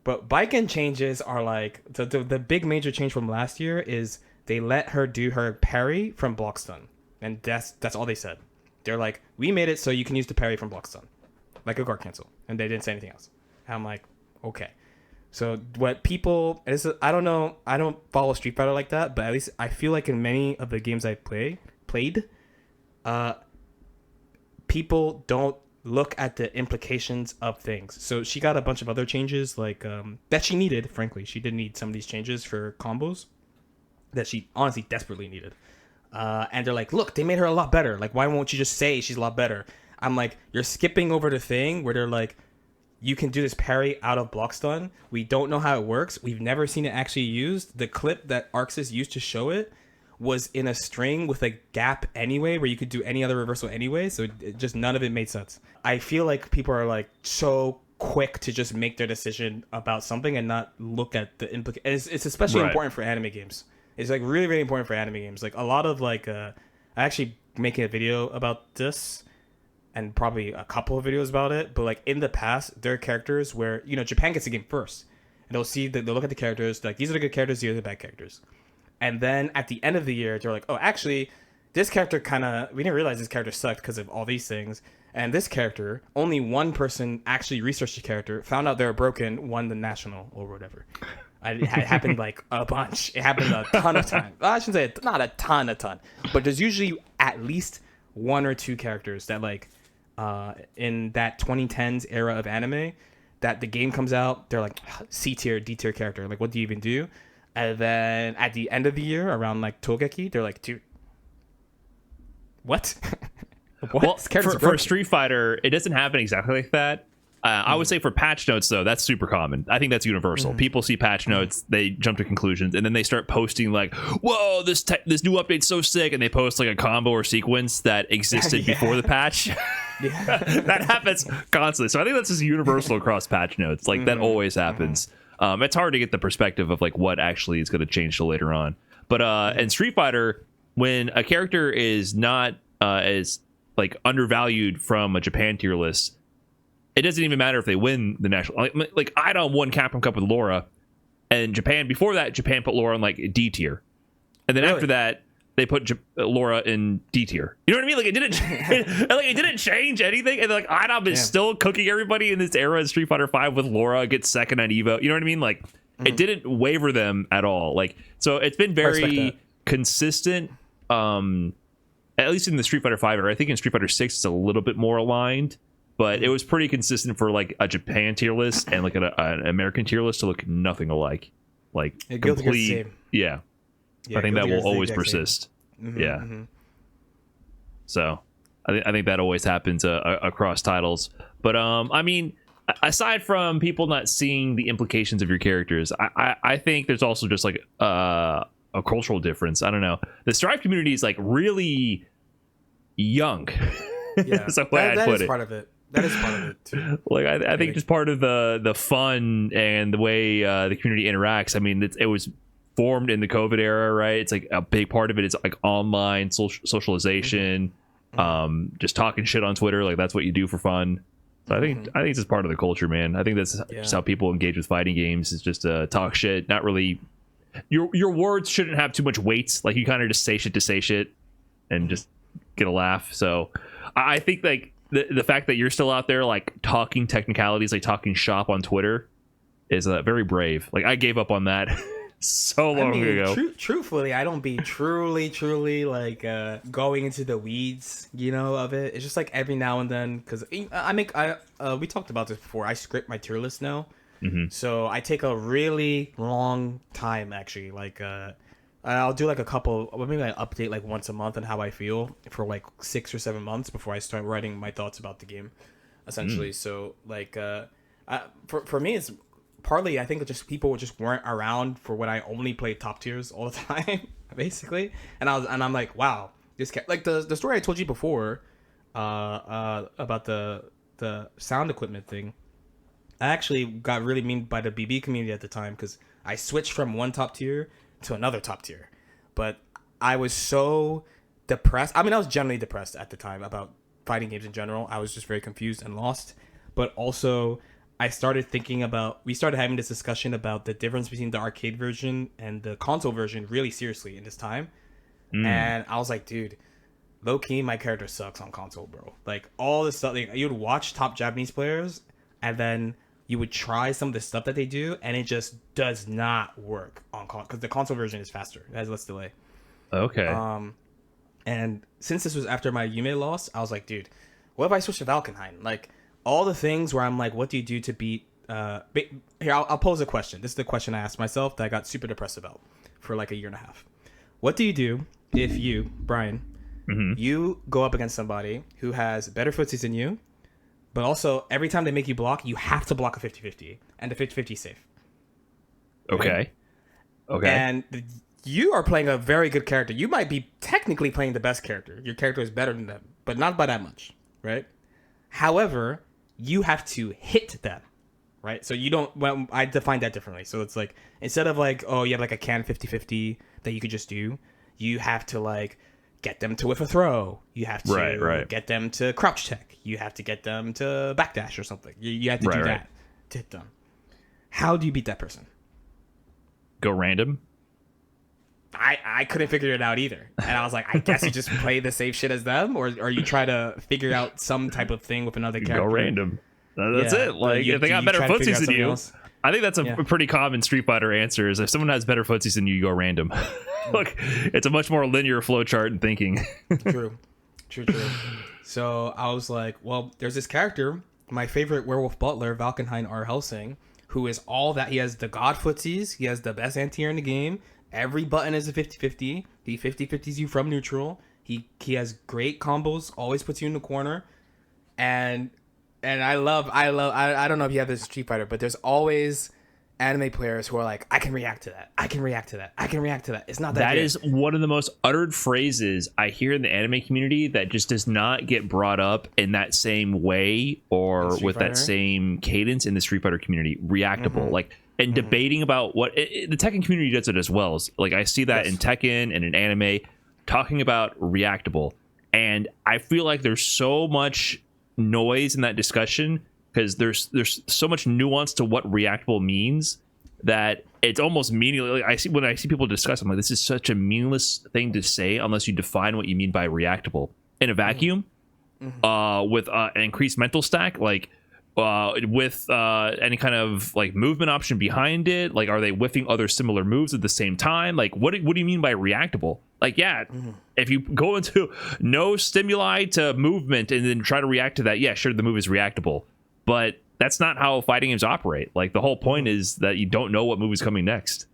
But Baiken changes are like the big major change from last year is they let her do her parry from block stun, and that's all they said. They're like, we made it so you can use the parry from block stun, like a guard cancel, and they didn't say anything else. And I'm like, okay. So what people I don't know, I don't follow Street Fighter like that, but at least I feel like in many of the games I played, people don't look at the implications of things. So she got a bunch of other changes like that she needed. Frankly, she did need some of these changes for combos that she honestly desperately needed. And they're like, look, they made her a lot better. Like, why won't you just say she's a lot better? I'm like, you're skipping over the thing where they're like, you can do this parry out of block stun. We don't know how it works. We've never seen it actually used. The clip that Arxis used to show it was in a string with a gap anyway, where you could do any other reversal anyway. So just none of it made sense. I feel like people are like so quick to just make their decision about something and not look at the implications. It's especially important for anime games. It's like really, really important for anime games. Like a lot of like, I actually making a video about this and probably a couple of videos about it. But like in the past, there are characters where, Japan gets the game first and they'll look at the characters. Like, these are the good characters, these are the bad characters. And then at the end of the year, they're like, oh, actually, this character we didn't realize this character sucked because of all these things. And this character, only one person actually researched the character, found out they were broken, won the national or whatever. It happened like a bunch. It happened a ton of times. Well, I shouldn't say not a ton. But there's usually at least 1 or 2 characters that like in that 2010s era of anime that the game comes out, they're like C tier, D tier character. Like, what do you even do? And then at the end of the year, around like Togeki, they're like, dude, what? What? Well, for Street Fighter, it doesn't happen exactly like that. I would say for patch notes, though, that's super common. I think that's universal. People see patch notes, they jump to conclusions, and then they start posting like, whoa, this new update's so sick, and they post like a combo or sequence that existed before the patch. That happens constantly. So I think that's just universal across patch notes. Like, that always happens. It's hard to get the perspective of like what actually is going to change till later on. But in Street Fighter, when a character is not as like undervalued from a Japan tier list, it doesn't even matter if they win the national. Like Ida won Capcom Cup with Laura, and Japan before that, Japan put Laura in like D tier, and then after that, they put Laura in D tier. You know what I mean? Like it didn't change anything, and like Ida is still cooking everybody in this era in Street Fighter V with Laura gets second on Evo. You know what I mean? Like it didn't waver them at all. Like so, it's been very consistent. At least in the Street Fighter V era. I think in Street Fighter 6 it's a little bit more aligned, but it was pretty consistent for like a Japan tier list and like an American tier list to look nothing alike. Like complete, yeah. I think that will always persist. So I think that always happens across titles. But I mean, aside from people not seeing the implications of your characters, I think there's also just like a cultural difference. I don't know. The Strive community is like really young. Yeah, so that is part of it. That is part of it too. Like I think just part of the fun and the way the community interacts. I mean, it was formed in the COVID era, right? It's like a big part of it is like online socialization, just talking shit on Twitter. Like that's what you do for fun. So I think it's just part of the culture, man. I think that's just how people engage with fighting games. Is just talk shit, not really. Your words shouldn't have too much weight. Like you kind of just say shit to say shit and just get a laugh. So I think like the fact that you're still out there like talking technicalities, like talking shop on Twitter is very brave. Like I gave up on that so long ago. Truthfully, I don't be truly like going into the weeds, you know, of it. It's just like every now and then, because we talked about this before. I script my tier list now. So I take a really long time, actually. Like, I'll do like a couple, maybe I update like once a month on how I feel for like 6 or 7 months before I start writing my thoughts about the game, essentially. So like, for me, it's partly I think just people just weren't around for when I only played top tiers all the time, basically. And I'm like, wow, this like the story I told you before, about the sound equipment thing. I actually got really mean by the BB community at the time because I switched from one top tier to another top tier. But I was so depressed. I mean, I was generally depressed at the time about fighting games in general. I was just very confused and lost. But also, we started having this discussion about the difference between the arcade version and the console version really seriously in this time. And I was like, dude, low key, my character sucks on console, bro. Like, all this stuff, like, you'd watch top Japanese players and then you would try some of the stuff that they do, and it just does not work on console because the console version is faster. It has less delay. Okay. And since this was after my Yume loss, I was like, dude, what if I switch to Valkenhayn? Like, all the things where I'm like, what do you do to beat... Here, I'll pose a question. This is the question I asked myself that I got super depressed about for like a year and a half. What do you do if you, Brian, you go up against somebody who has better footsies than you, but also, every time they make you block, you have to block a 50-50. And the 50-50 is safe. Okay. And you are playing a very good character. You might be technically playing the best character. Your character is better than them, but not by that much, right? However, you have to hit them, right? So you don't... Well, I define that differently. So it's like, instead of like, oh, you have like a can 50-50 that you could just do, you have to like... get them to whiff a throw. You have to get them to crouch tech. You have to get them to backdash or something. You have to do that to hit them. How do you beat that person? Go random? I couldn't figure it out either. And I was like, I guess you just play the same shit as them, or you try to figure out some type of thing with another character. Go random. That's it. Like, if they got better footsies than you... I think that's a pretty common Street Fighter answer is if someone has better footsies than you go random. Look, it's a much more linear flowchart in thinking. True. So I was like, well, there's this character, my favorite werewolf butler, Valkenhayn R. Helsing, who is all that. He has the god footsies. He has the best anti-air in the game. Every button is a 50-50. He 50-50s you from neutral. He has great combos, always puts you in the corner. And I don't know if you have this in Street Fighter, but there's always anime players who are like, I can react to that. It's not that That good. is one of the most uttered phrases I hear in the anime community that just does not get brought up in that same way or with that same cadence in the Street Fighter community. Reactable. Like, and debating about what... the Tekken community does it as well. Like, I see that in Tekken and in anime, talking about reactable. And I feel like there's so much noise in that discussion because there's so much nuance to what reactable means that it's almost meaningless. Like, when I see people discuss, I'm like, this is such a meaningless thing to say unless you define what you mean by reactable in a vacuum. With an increased mental stack, like with any kind of like movement option behind it, like are they whiffing other similar moves at the same time? Like what do you mean by reactable? Like if you go into no stimuli to movement and then try to react to that, yeah, sure, the move is reactable, but that's not how fighting games operate. Like the whole point is that you don't know what move is coming next.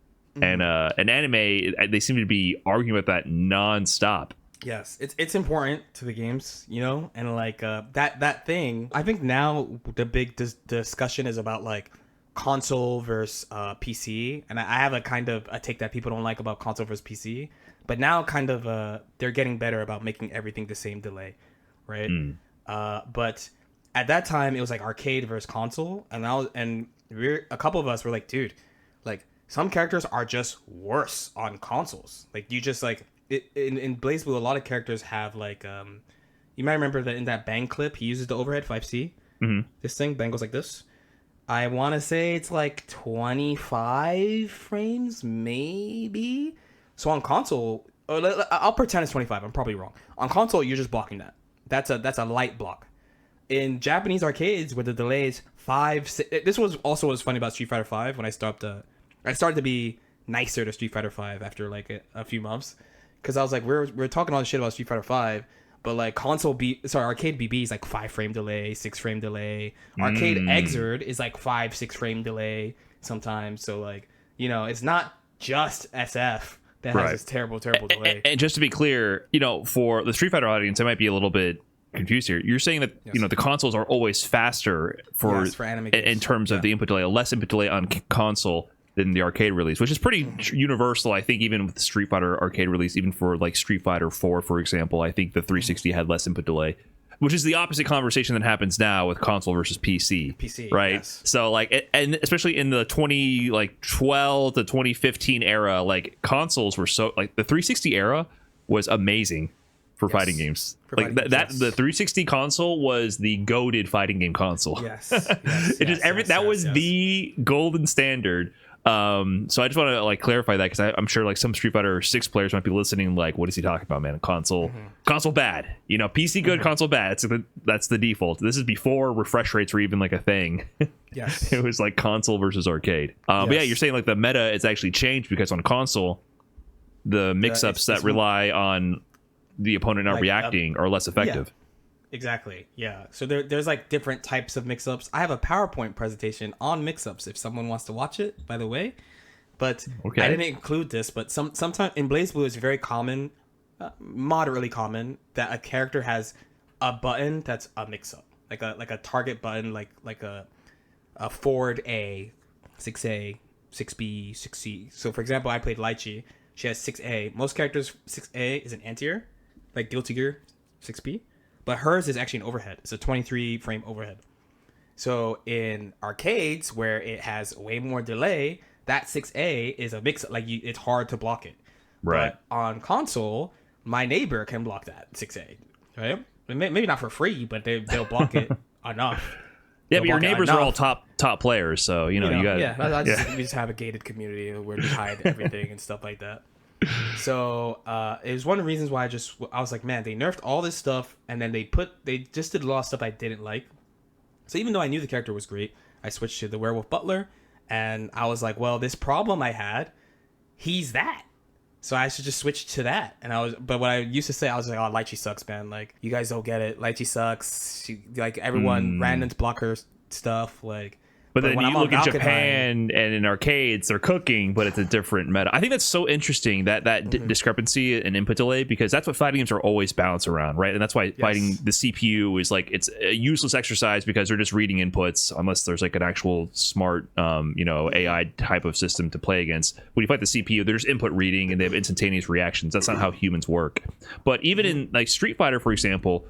And an anime, they seem to be arguing about that nonstop. Yes, it's important to the games, you know, and like that thing. I think now the big discussion is about like console versus PC, and I have a kind of a take that people don't like about console versus PC, but now kind of they're getting better about making everything the same delay, right? But at that time it was like arcade versus console, and a couple of us were like, dude, like some characters are just worse on consoles. Like you just like. In BlazBlue, a lot of characters have like you might remember that in that Bang clip, he uses the overhead 5C. This thing, Bang goes like this. I want to say it's like 25 frames, maybe. So on console, I'll pretend it's 25. I'm probably wrong. On console, you're just blocking that. That's a light block. In Japanese arcades, where the delay is 5, 6, this was also what's funny about Street Fighter 5 when I started to be nicer to Street Fighter 5 after like a few months. Because I was like, we're talking all this shit about Street Fighter 5, but like arcade BB is like 5 frame delay, 6 frame delay. Arcade Exerd is like 5, 6 frame delay sometimes. So like, you know, it's not just SF that has this terrible delay. And just to be clear, you know, for the Street Fighter audience, I might be a little bit confused here. You're saying that you know the consoles are always faster for anime games. In terms of the input delay, less input delay on console than the arcade release, which is pretty universal. I think even with the Street Fighter arcade release, even for like Street Fighter 4, for example, I think the 360 had less input delay, which is the opposite conversation that happens now with console versus PC, right? Yes. So like, and especially in the 2012 to 2015 era, like consoles were so like the 360 era was amazing for fighting games. Like that the 360 console was the goated fighting game console. Yes. That was the golden standard. So I just want to like clarify that, because I'm sure like some Street Fighter 6 players might be listening like, what is he talking about, man? Console bad, you know, PC good, console bad. That's the default. This is before refresh rates were even like a thing. Yes. It was like console versus arcade. But yeah, you're saying like the meta is actually changed because on console the mix-ups that rely on the opponent not reacting are less effective. Exactly. Yeah. So there's like different types of mix-ups. I have a PowerPoint presentation on mix-ups if someone wants to watch it, by the way. But I didn't include this, but sometimes in BlazBlue it's very common, moderately common, that a character has a button that's a mix-up. Like a target button, like a forward A, 6A, 6B, 6C. So for example, I played Lychee. She has 6A. Most characters 6A is an anti-air, like Guilty Gear 6B. But hers is actually an overhead. It's a 23 frame overhead. So in arcades, where it has way more delay, that 6A is a mix. Like it's hard to block it. Right. But on console, my neighbor can block that 6A. Right? Maybe not for free, but they'll block it enough. Yeah, but your neighbors are all top players, so you know you got. We just have a gated community where we hide everything and stuff like that. So it was one of the reasons why I was like, man, they nerfed all this stuff, and then they just did a lot of stuff I didn't like. So even though I knew the character was great, I switched to the Werewolf Butler, and I was like, well, this problem I had, he's that. So I should just switch to that. But what I used to say, I was like, oh, Lychee sucks, man. Like, you guys don't get it. Lychee sucks. Like, everyone randoms block her stuff. Like, but then you look at Japan and in arcades, they're cooking, but it's a different meta. I think that's so interesting, that discrepancy in input delay, because that's what fighting games are always balanced around, right? And that's why fighting the CPU is like, it's a useless exercise because they're just reading inputs unless there's like an actual smart, AI type of system to play against. When you fight the CPU, they're just input reading and they have instantaneous reactions. That's not how humans work. But even in like Street Fighter, for example,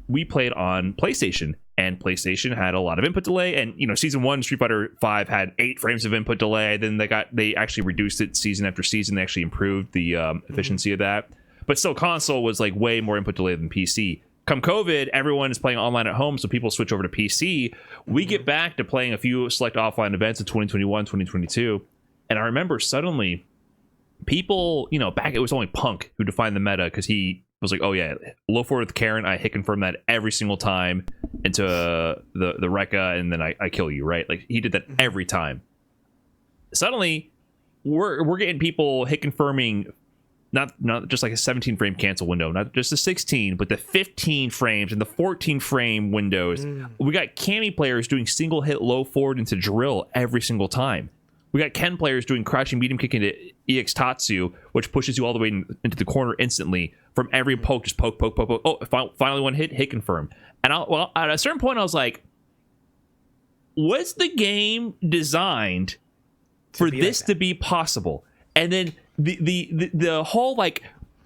we played on PlayStation. And PlayStation had a lot of input delay, and season 1 Street Fighter 5 had 8 frames of input delay. Then they actually reduced it season after season. They actually improved the efficiency of that. But still, console was like way more input delay than PC. come COVID, everyone is playing online at home, so people switch over to PC. We get back to playing a few select offline events in 2021, 2022. And I remember suddenly people, back it was only Punk who defined the meta because he was like, oh yeah, low forward with Karen, I hit confirm that every single time into the Rekka, and then I kill you, right? Like he did that every time. Suddenly, we're getting people hit confirming not just like a 17 frame cancel window, not just the 16, but the 15 frames and the 14 frame windows. We got Cammy players doing single hit low forward into drill every single time. We got Ken players doing crouching medium kick into EX Tatsu, which pushes you all the way into the corner instantly from every poke. Just poke. Oh, finally one hit confirm. And at a certain point, I was like, was the game designed for this to be possible? And then the whole like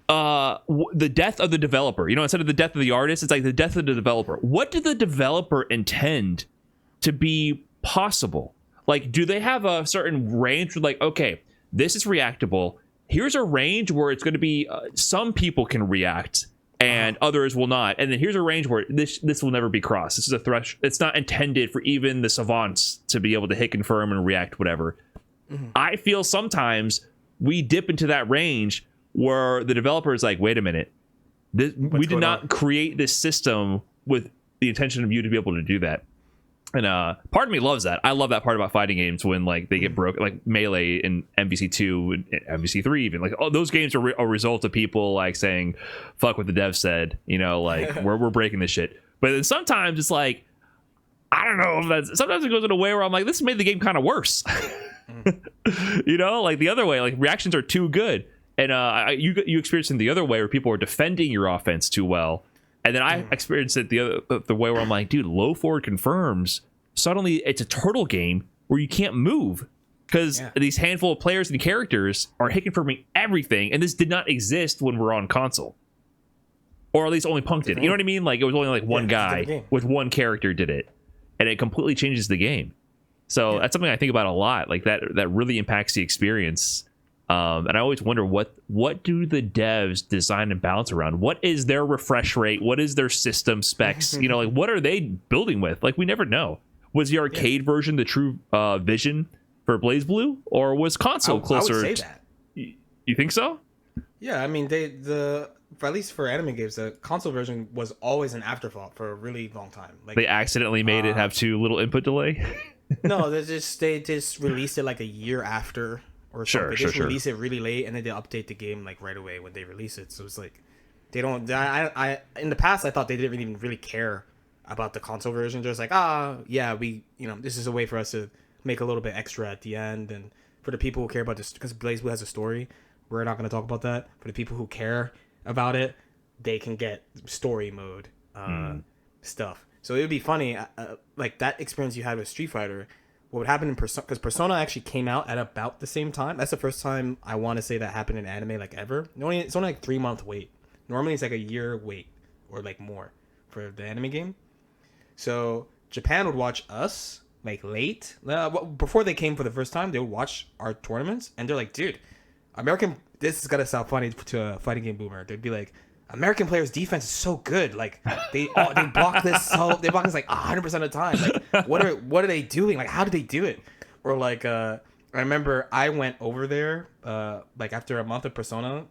the death of the developer, instead of the death of the artist, it's like the death of the developer. What did the developer intend to be possible? Like, do they have a certain range? Like, okay, this is reactable. Here's a range where it's going to be some people can react and others will not. And then here's a range where this will never be crossed. This is a thresh. It's not intended for even the savants to be able to hit confirm and react whatever. I feel sometimes we dip into that range where the developer is like, wait a minute, we did not create this system with the intention of you to be able to do that. And part of me loves that. I love that part about fighting games when like they get broken, like Melee in MVC2 and MVC3 even. Like, oh, those games are a result of people like saying, fuck what the dev said, like we're breaking this shit. But then sometimes it's like, I don't know if that's, sometimes it goes in a way where I'm like, this made the game kind of worse. Like the other way, like reactions are too good. And you experienced it the other way where people are defending your offense too well. And then I experienced it the way where I'm like, dude, low forward confirms. Suddenly it's a turtle game where you can't move because these handful of players and characters are hit confirming everything. And this did not exist when we're on console. Or at least only Punk did. You know what I mean? Like it was only like one guy with one character did it. And it completely changes the game. So that's something I think about a lot. Like that really impacts the experience. And I always wonder what do the devs design and balance around? What is their refresh rate? What is their system specs? Like what are they building with? Like we never know. Was the arcade version the true vision for BlazBlue, or was console closer? I would say that. You think so? Yeah, I mean at least for anime games, the console version was always an afterthought for a really long time. Like they accidentally made it have too little input delay. No, they just released it like a year after. Or sure, they just release it really late, and then they update the game like right away when they release it. So it's like they don't. I in the past I thought they didn't even really care about the console version. Just like we this is a way for us to make a little bit extra at the end, and for the people who care about this, because BlazBlue has a story. We're not going to talk about that. For the people who care about it, they can get story mode stuff. So it would be funny, like that experience you had with Street Fighter. What would happen in Persona, because Persona actually came out at about the same time. That's the first time I want to say that happened in anime like ever. It's only like 3 month wait. Normally it's like a year wait or like more for the anime game. So Japan would watch us like late. Before they came for the first time, they would watch our tournaments and they're like, dude, this is going to sound funny to a fighting game boomer. They'd be like, American players' defense is so good. Like they block this like 100% of the time. Like what are they doing? Like how did they do it? Or like I remember I went over there like after a month of Persona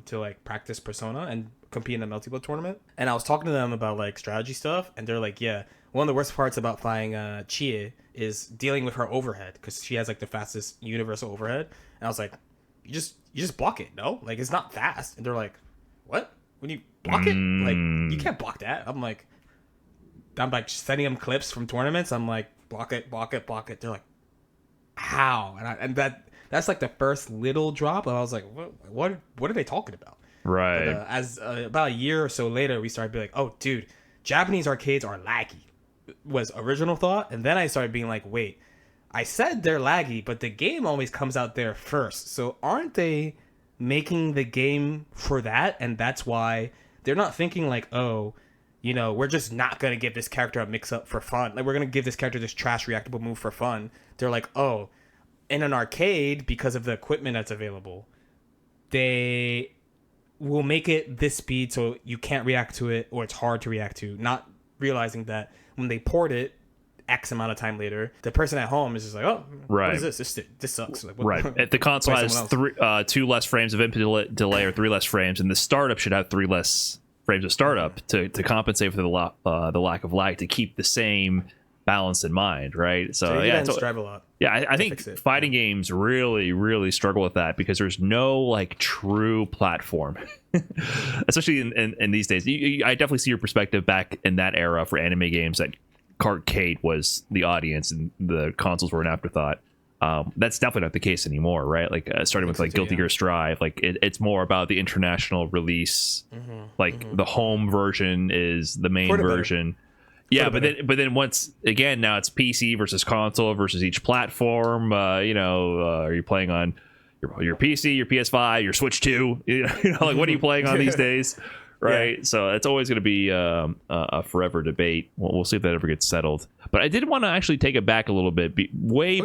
to like practice Persona and compete in the Melty tournament. And I was talking to them about like strategy stuff, and they're like, yeah, one of the worst parts about playing Chie is dealing with her overhead, because she has like the fastest universal overhead. And I was like, you just block it, no? Like it's not fast. And they're like, what? When you block it, like you can't block that. I'm like sending them clips from tournaments. I'm like, block it. They're like, how? And that's like the first little drop. And I was like, what are they talking about? Right. But, as about a year or so later, we started being like, oh, dude, Japanese arcades are laggy. Was original thought, and then I started being like, wait, I said they're laggy, but the game always comes out there first. So aren't they making the game for that? And that's why they're not thinking like, oh, we're just not gonna give this character a mix up for fun, like we're gonna give this character this trash reactable move for fun. They're like, oh, in an arcade, because of the equipment that's available, they we'll make it this speed so you can't react to it or it's hard to react to, not realizing that when they port it X amount of time later, the person at home is just like, oh, right. what is this? This sucks. Like, what, right. If the console has 2 less frames of input delay or 3 less frames, and the startup should have 3 less frames of startup to compensate for the lack of lag, to keep the same balance in mind, right? So yeah, drive a lot. Yeah, I think fighting games really, really struggle with that because there's no like true platform, especially in these days. I definitely see your perspective back in that era for anime games that arcade was the audience and the consoles were an afterthought. That's definitely not the case anymore, right? Like starting with like Guilty Gear Strive, like it's more about the international release. The home version is the main version. Yeah, but then once again, now it's PC versus console versus each platform. Are you playing on your PC, your PS5, your Switch 2? Like what are you playing on these days? Right, yeah. So it's always going to be a forever debate. We'll see if that ever gets settled. But I did want to actually take it back a little bit,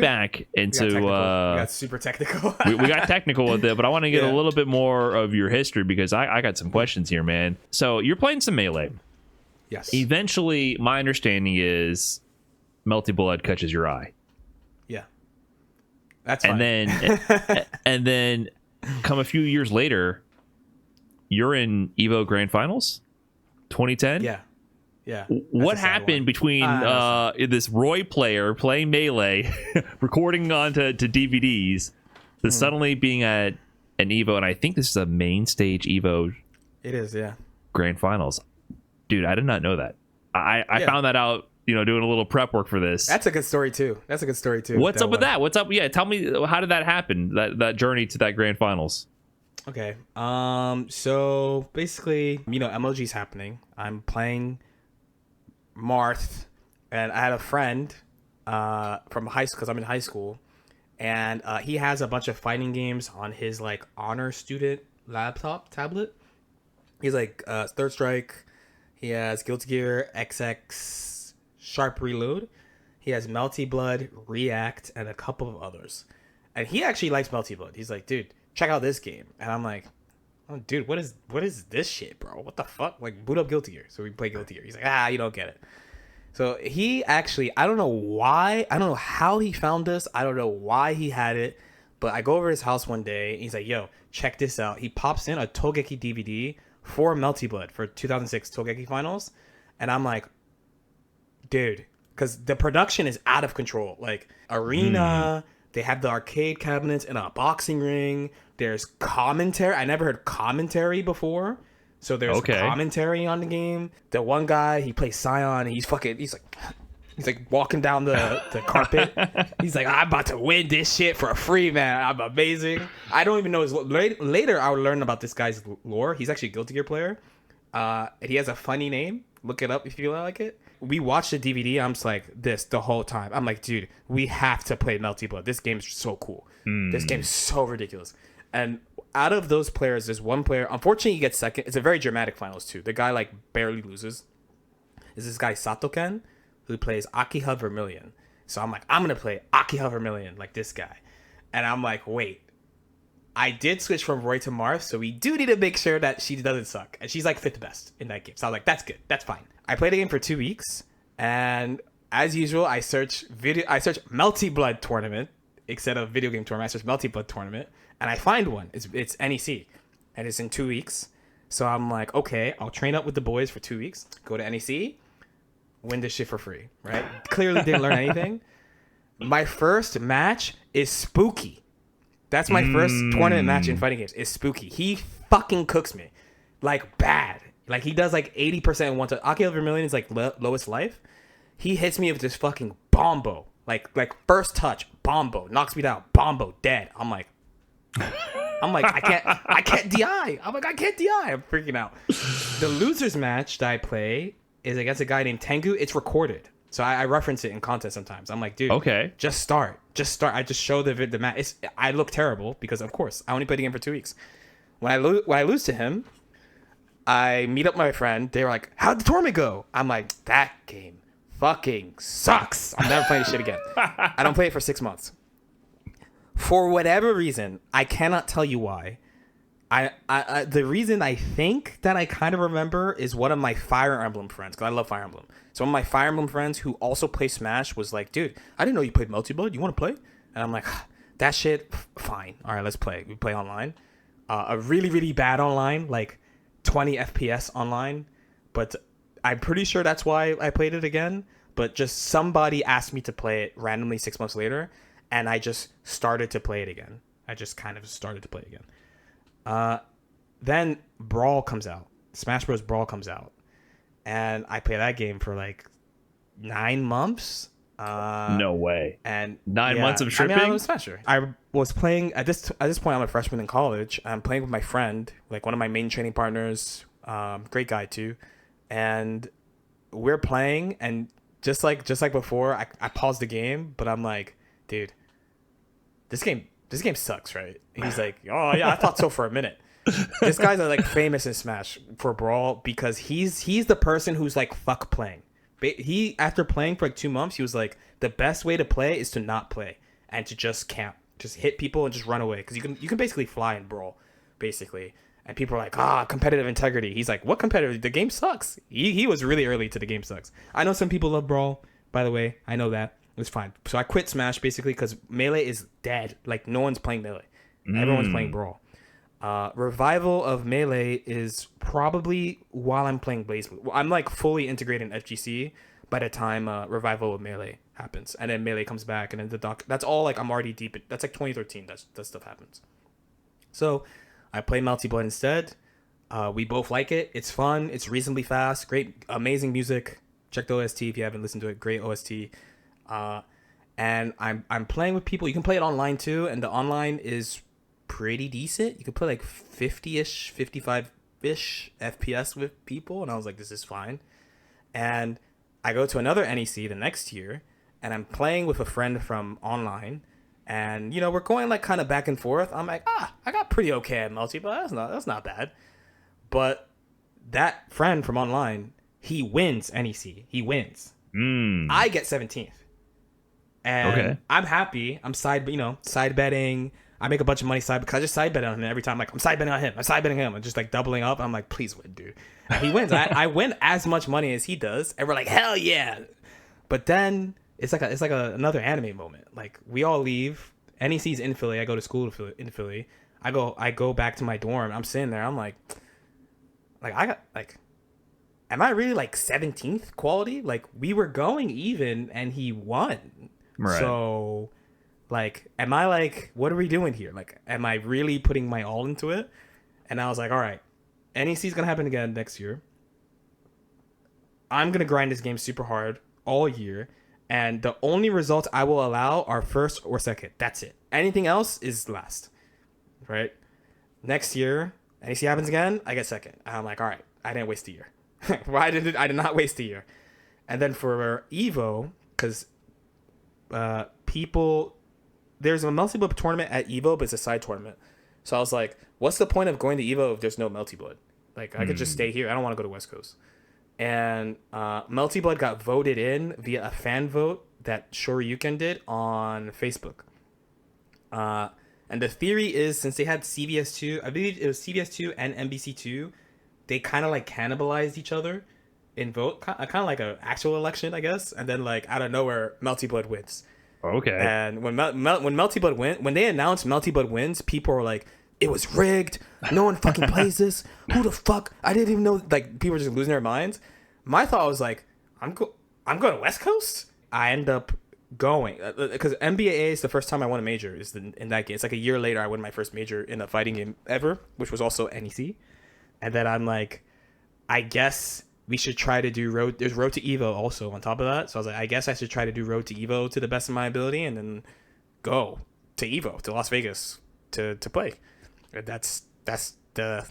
back into. We got super technical. we got technical with it, but I want to get a little bit more of your history because I got some questions here, man. So you're playing some Melee. Yes. Eventually, my understanding is Melty Blood catches your eye. Yeah. That's fine. And then come a few years later, you're in Evo Grand Finals 2010. Yeah. What happened between this Roy player playing Melee, recording onto DVDs, to suddenly being at an Evo, and I think this is a main stage Evo. It is, yeah. Grand Finals. Dude, I did not know that. I found that out, doing a little prep work for this. That's a good story too. What's up with that? What's up? Yeah, tell me, how did that happen? That journey to that Grand Finals. Okay. So basically, MLG's happening. I'm playing Marth, and I had a friend from high school, because I'm in high school, and he has a bunch of fighting games on his like honor student tablet. He's like Third Strike. He has Guilty Gear, XX, Sharp Reload. He has Melty Blood, React, and a couple of others. And he actually likes Melty Blood. He's like, dude, check out this game. And I'm like, oh, dude, what is this shit, bro? What the fuck? Like, boot up Guilty Gear. So we play Guilty Gear. He's like, you don't get it. So he actually, I don't know why, I don't know how he found this. I don't know why he had it. But I go over to his house one day, and he's like, yo, check this out. He pops in a Togeki DVD for Melty Blood for 2006 Togeki Finals. And I'm like, dude, because the production is out of control. Like, arena, they have the arcade cabinets in a boxing ring. There's commentary. I never heard commentary before. So there's commentary on the game. The one guy, he plays Scion, and he's like walking down the carpet. He's like, I'm about to win this shit for free, man. I'm amazing. I don't even know his later I'll learn about this guy's lore. He's actually a Guilty Gear player. He has a funny name. Look it up if you like it. We watched the DVD. I'm just like this the whole time. I'm like, dude, we have to play Melty Blood. This game is so cool. This game is so ridiculous. And out of those players, there's one player. Unfortunately, he gets second. It's a very dramatic finals too. The guy like barely loses. Is this guy Satoken, who plays Akiha Vermilion. So I'm like, I'm gonna play Akiha Vermilion like this guy. And I'm like, wait. I did switch from Roy to Marth, so we do need to make sure that she doesn't suck. And she's like 5th best in that game. So I was like, that's good. That's fine. I played the game for 2 weeks, and as usual, I search Melty Blood tournament instead of video game tournament. I search Melty Blood tournament, and I find one. It's NEC, and it's in 2 weeks. So I'm like, okay, I'll train up with the boys for 2 weeks, go to NEC, win this shit for free, right? Clearly didn't learn anything. My first match is Spooky. That's my first tournament match in fighting games. Is Spooky. He fucking cooks me, like bad. Like he does like 80% one to Akiha Vermilion is like lowest life. He hits me with this fucking bombo, like first touch bombo, knocks me down, bombo, dead. I'm like, I can't DI. I'm like, I can't DI. I'm freaking out. The losers match that I play is against a guy named Tengu. It's recorded, so I reference it in content sometimes. I'm like, dude, okay, just start. I just show the match. I look terrible because of course I only played the game for 2 weeks. When I lose to him, I meet up with my friend. They were like, how'd the tournament go? I'm like, that game fucking sucks. I'm never playing this shit again. I don't play it for 6 months. For whatever reason, I cannot tell you why, I the reason I think that I kind of remember is one of my Fire Emblem friends, because I love Fire Emblem. So one of my Fire Emblem friends who also plays Smash was like, dude, I didn't know you played Melty Blood. You want to play? And I'm like, that shit, fine. All right, let's play. We play online. A really, really bad online, like 20 FPS online. But I'm pretty sure that's why I played it again. But just somebody asked me to play it randomly 6 months later, and I just started to play it again. I just kind of started to play it again. Then Brawl comes out. Smash Bros. Brawl comes out. And I play that game for like 9 months. No way. And 9 months of tripping? I'm a Smasher. I was playing, at this point, I'm a freshman in college. I'm playing with my friend, like one of my main training partners. Great guy too. And we're playing, and just like before, I paused the game, but I'm like, dude, this game sucks, right? And he's like, oh yeah, I thought so for a minute. This guy's like famous in Smash for Brawl because he's the person who's like, fuck playing. He, after playing for like 2 months, he was like, the best way to play is to not play and to just camp, just hit people and just run away, because you can basically fly in Brawl, basically. And people are like, competitive integrity. He's like, what competitive? The game sucks. He was really early to the game sucks. I know some people love Brawl, by the way. I know that. It's fine. So I quit Smash basically because Melee is dead. Like, no one's playing Melee. Everyone's playing Brawl. Revival of Melee is probably while I'm playing Blaze. I'm like fully integrated in FGC by the time Revival of Melee happens. And then Melee comes back, and then the doc. That's all like I'm already deep in. That's like 2013 that stuff happens. So I play Melty Blood instead. We both like it. It's fun. It's reasonably fast. Great, amazing music. Check the OST if you haven't listened to it. Great OST. And I'm playing with people. You can play it online too, and the online is pretty decent. You can play like 50-ish, 55-ish FPS with people, and I was like, this is fine. And I go to another NEC the next year, and I'm playing with a friend from online, and you know, we're going like kind of back and forth. I'm like, I got pretty okay at Melty, but that's not bad. But that friend from online, he wins NEC. He wins. I get 17th. And I'm happy. I'm side betting. I make a bunch of money because I just side bet on him every time. Like, I'm side betting on him. I'm side betting him. I'm just like doubling up. I'm like, please win, dude. And he wins. I win as much money as he does. And we're like, hell yeah. But then it's like another anime moment. Like, we all leave. NEC's in Philly. I go to school in Philly. I go back to my dorm. I'm sitting there. I'm like I got like, am I really like 17th quality? Like, we were going even and he won. Right. So, like, am I like, what are we doing here? Like, am I really putting my all into it? And I was like, all right, NEC's gonna happen again next year. I'm gonna grind this game super hard all year, and the only results I will allow are first or second. That's it. Anything else is last. Right? Next year, NEC happens again, I get second. And I'm like, all right, I didn't waste a year. I did not waste a year. And then for Evo, because people, there's a Melty Blood tournament at Evo, but it's a side tournament. So I was like, what's the point of going to Evo if there's no Melty Blood? Like, I could just stay here. I don't want to go to West Coast. And Melty Blood got voted in via a fan vote that Shoryuken did on Facebook. And the theory is, since they had CVS2, I believe it was CVS2 and MBC2, they kind of like cannibalized each other in vote, kind of like an actual election, I guess. And then like out of nowhere, Melty Blood wins. Okay. And when Melty Blood when they announced Melty Blood wins, people were like, it was rigged. No one fucking plays this. Who the fuck? I didn't even know. Like, people were just losing their minds. My thought was like, I'm going to West Coast. I end up going because NBA is the first time I won a major is in that game. It's like a year later I won my first major in a fighting game ever, which was also NEC. And then I'm like, I guess we should try to do road. There's Road to Evo also on top of that. So I was like, I guess I should try to do Road to Evo to the best of my ability, and then go to Evo, to Las Vegas to play. That's the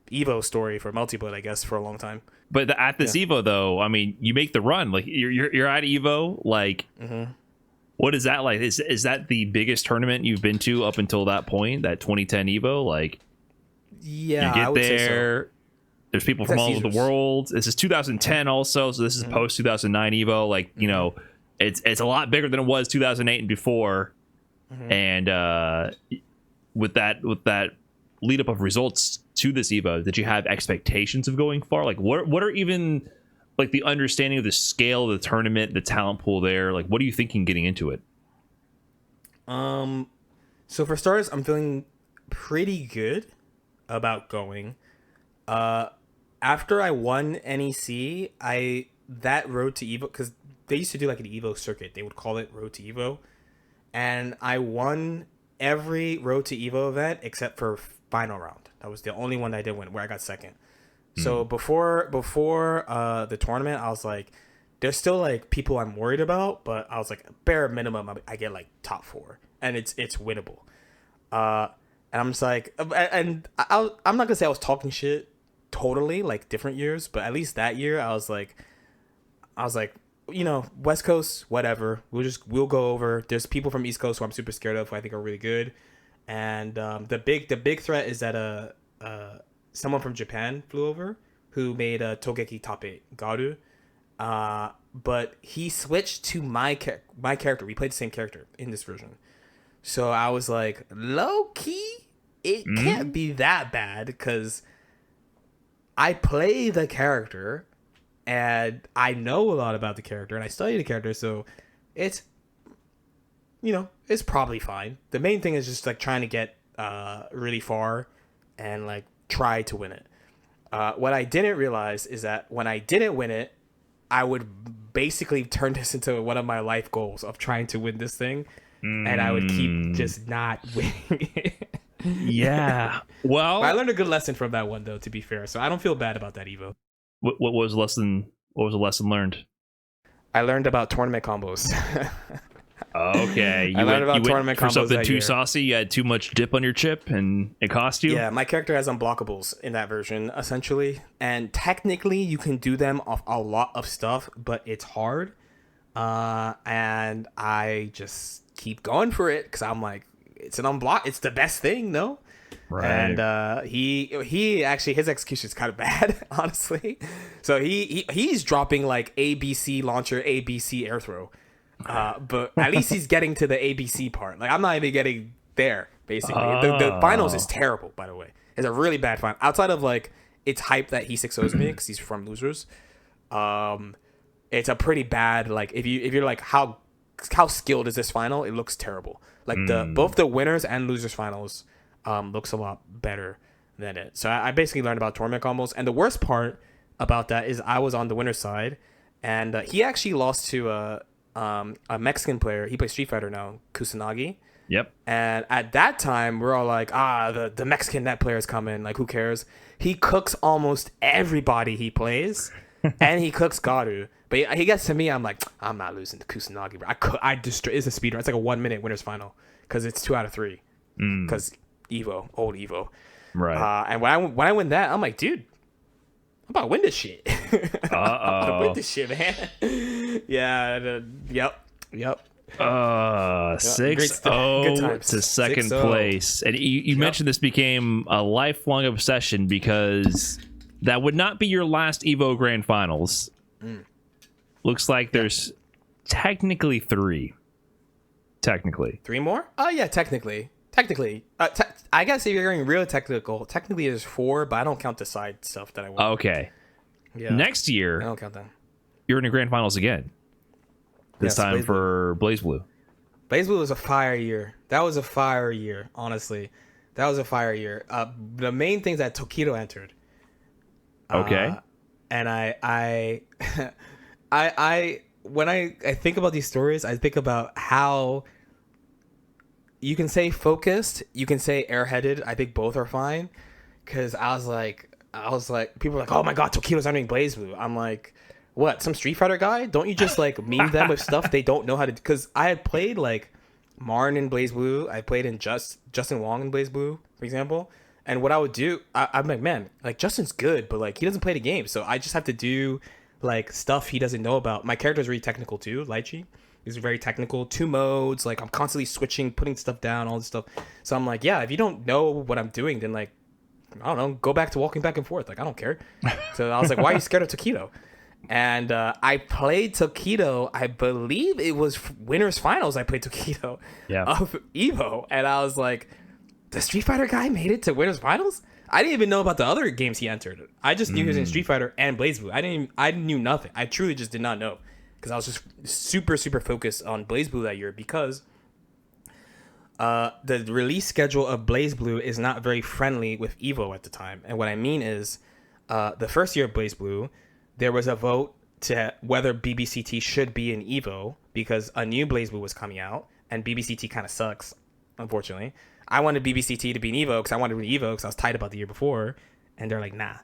Evo story for Melty Blood, I guess, for a long time. But at this Evo, though, I mean, you make the run. Like, you're at Evo. Like, what is that like? Is that the biggest tournament you've been to up until that point? That 2010 Evo? Like, yeah, you get I would there. Say so. There's people from all over the world. This is 2010 also, so this is post 2009 Evo. Like, you know, it's a lot bigger than it was 2008 and before. And with that lead up of results to this Evo, did you have expectations of going far? Like, what are even like the understanding of the scale of the tournament, the talent pool there? Like, what are you thinking getting into it? So for starters, I'm feeling pretty good about going. After I won NEC, that road to Evo, because they used to do like an Evo circuit. They would call it Road to Evo. And I won every Road to Evo event except for final round. That was the only one I didn't win, where I got second. So before the tournament, I was like, there's still like people I'm worried about, but I was like, bare minimum, I get like top 4, and it's winnable. And I'm just like, and I'm not gonna say I was talking shit totally like different years, but at least that year I was like, you know, West Coast, whatever. We'll go over. There's people from East Coast who I'm super scared of, who I think are really good. And the big threat is that someone from Japan flew over who made a Togeki top 8, Garu. But he switched to my character. We played the same character in this version. So I was like, low key, it can't be that bad, because I play the character and I know a lot about the character and I study the character. So it's, you know, it's probably fine. The main thing is just like trying to get really far and like try to win it. What I didn't realize is that when I didn't win it, I would basically turn this into one of my life goals of trying to win this thing, and I would keep just not winning it. Yeah. Well, But I learned a good lesson from that one, though, to be fair. So I don't feel bad about that Evo. what was the lesson? What was the lesson learned? I learned about tournament combos. Okay, I learned about tournament for combos something that too year. saucy. You had too much dip on your chip, and it cost you. Yeah, my character has unblockables in that version, essentially. And technically, you can do them off a lot of stuff, but it's hard. And I just keep going for it because I'm like, it's an unblock. It's the best thing, no? Right. And he actually, his execution is kind of bad, honestly. So he's dropping like ABC launcher, ABC air throw. But at least he's getting to the ABC part. Like, I'm not even getting there, basically. The finals is terrible, by the way. It's a really bad final. Outside of, like, it's hype that he 6-0s me because he's from losers. It's a pretty bad, like, if you're like, how skilled is this final? It looks terrible. Like, both the winners and losers finals looks a lot better than it. So I basically learned about tournament combos. And the worst part about that is I was on the winner's side, and he actually lost to a Mexican player. He plays Street Fighter now, Kusanagi. Yep. And at that time, we're all like, the Mexican net player's coming. Like, who cares? He cooks almost everybody he plays, and he cooks Garu. But he gets to me, I'm like, I'm not losing to Kusanagi, bro. It's a speedrun. It's like a 1 minute winner's final because it's 2 out of 3. Because Evo, old Evo. Right. And when I win that, I'm like, dude, I'm about to win this shit. I'm about to win this shit, man. Yeah. Yep. 6-0 to second 6-0. place. And you mentioned this became a lifelong obsession because that would not be your last Evo Grand Finals. Looks like there's technically 3. Technically. 3 more? Oh, yeah, technically. I guess if you're getting real technical, technically there's 4, but I don't count the side stuff that I want. Okay. Yeah. Next year, I don't count that. you're in the Grand Finals again. This Yes, time Blaze for Blaze Blue. Blaze Blue was a fire year. That was a fire year, honestly. That was a fire year. The main things that Tokido entered. Okay. And I when I think about these stories, I think about how you can say focused, you can say airheaded. I think both are fine. Cause I was like, people are like, oh my god, Tokido's entering Blaze Blue. I'm like, what? Some Street Fighter guy? Don't you just like meme them with stuff they don't know how to? Because I had played like Marn in Blaze Blue. I played in Justin Wong in Blaze Blue, for example. And what I would do, I'm like, man, like Justin's good, but like he doesn't play the game, so I just have to do like stuff he doesn't know about. My character's really technical too, Lychee. He's very technical. 2 modes, like I'm constantly switching, putting stuff down, all this stuff. So I'm like, yeah, if you don't know what I'm doing, then like, I don't know, go back to walking back and forth. Like, I don't care. So I was like, why are you scared of Tokido? And I played Tokido, I believe it was winners finals. I played Tokido of Evo. And I was like, the Street Fighter guy made it to Winners Finals? I didn't even know about the other games he entered. I just knew he was in Street Fighter and BlazBlue. I knew nothing. I truly just did not know because I was just super focused on BlazBlue that year because the release schedule of BlazBlue is not very friendly with Evo at the time. And what I mean is, the first year of BlazBlue, there was a vote to whether BBCT should be in Evo because a new BlazBlue was coming out, and BBCT kind of sucks, unfortunately. I wanted BBCT to be in Evo because I wanted to be in Evo because I was tight about the year before, and they're like, nah.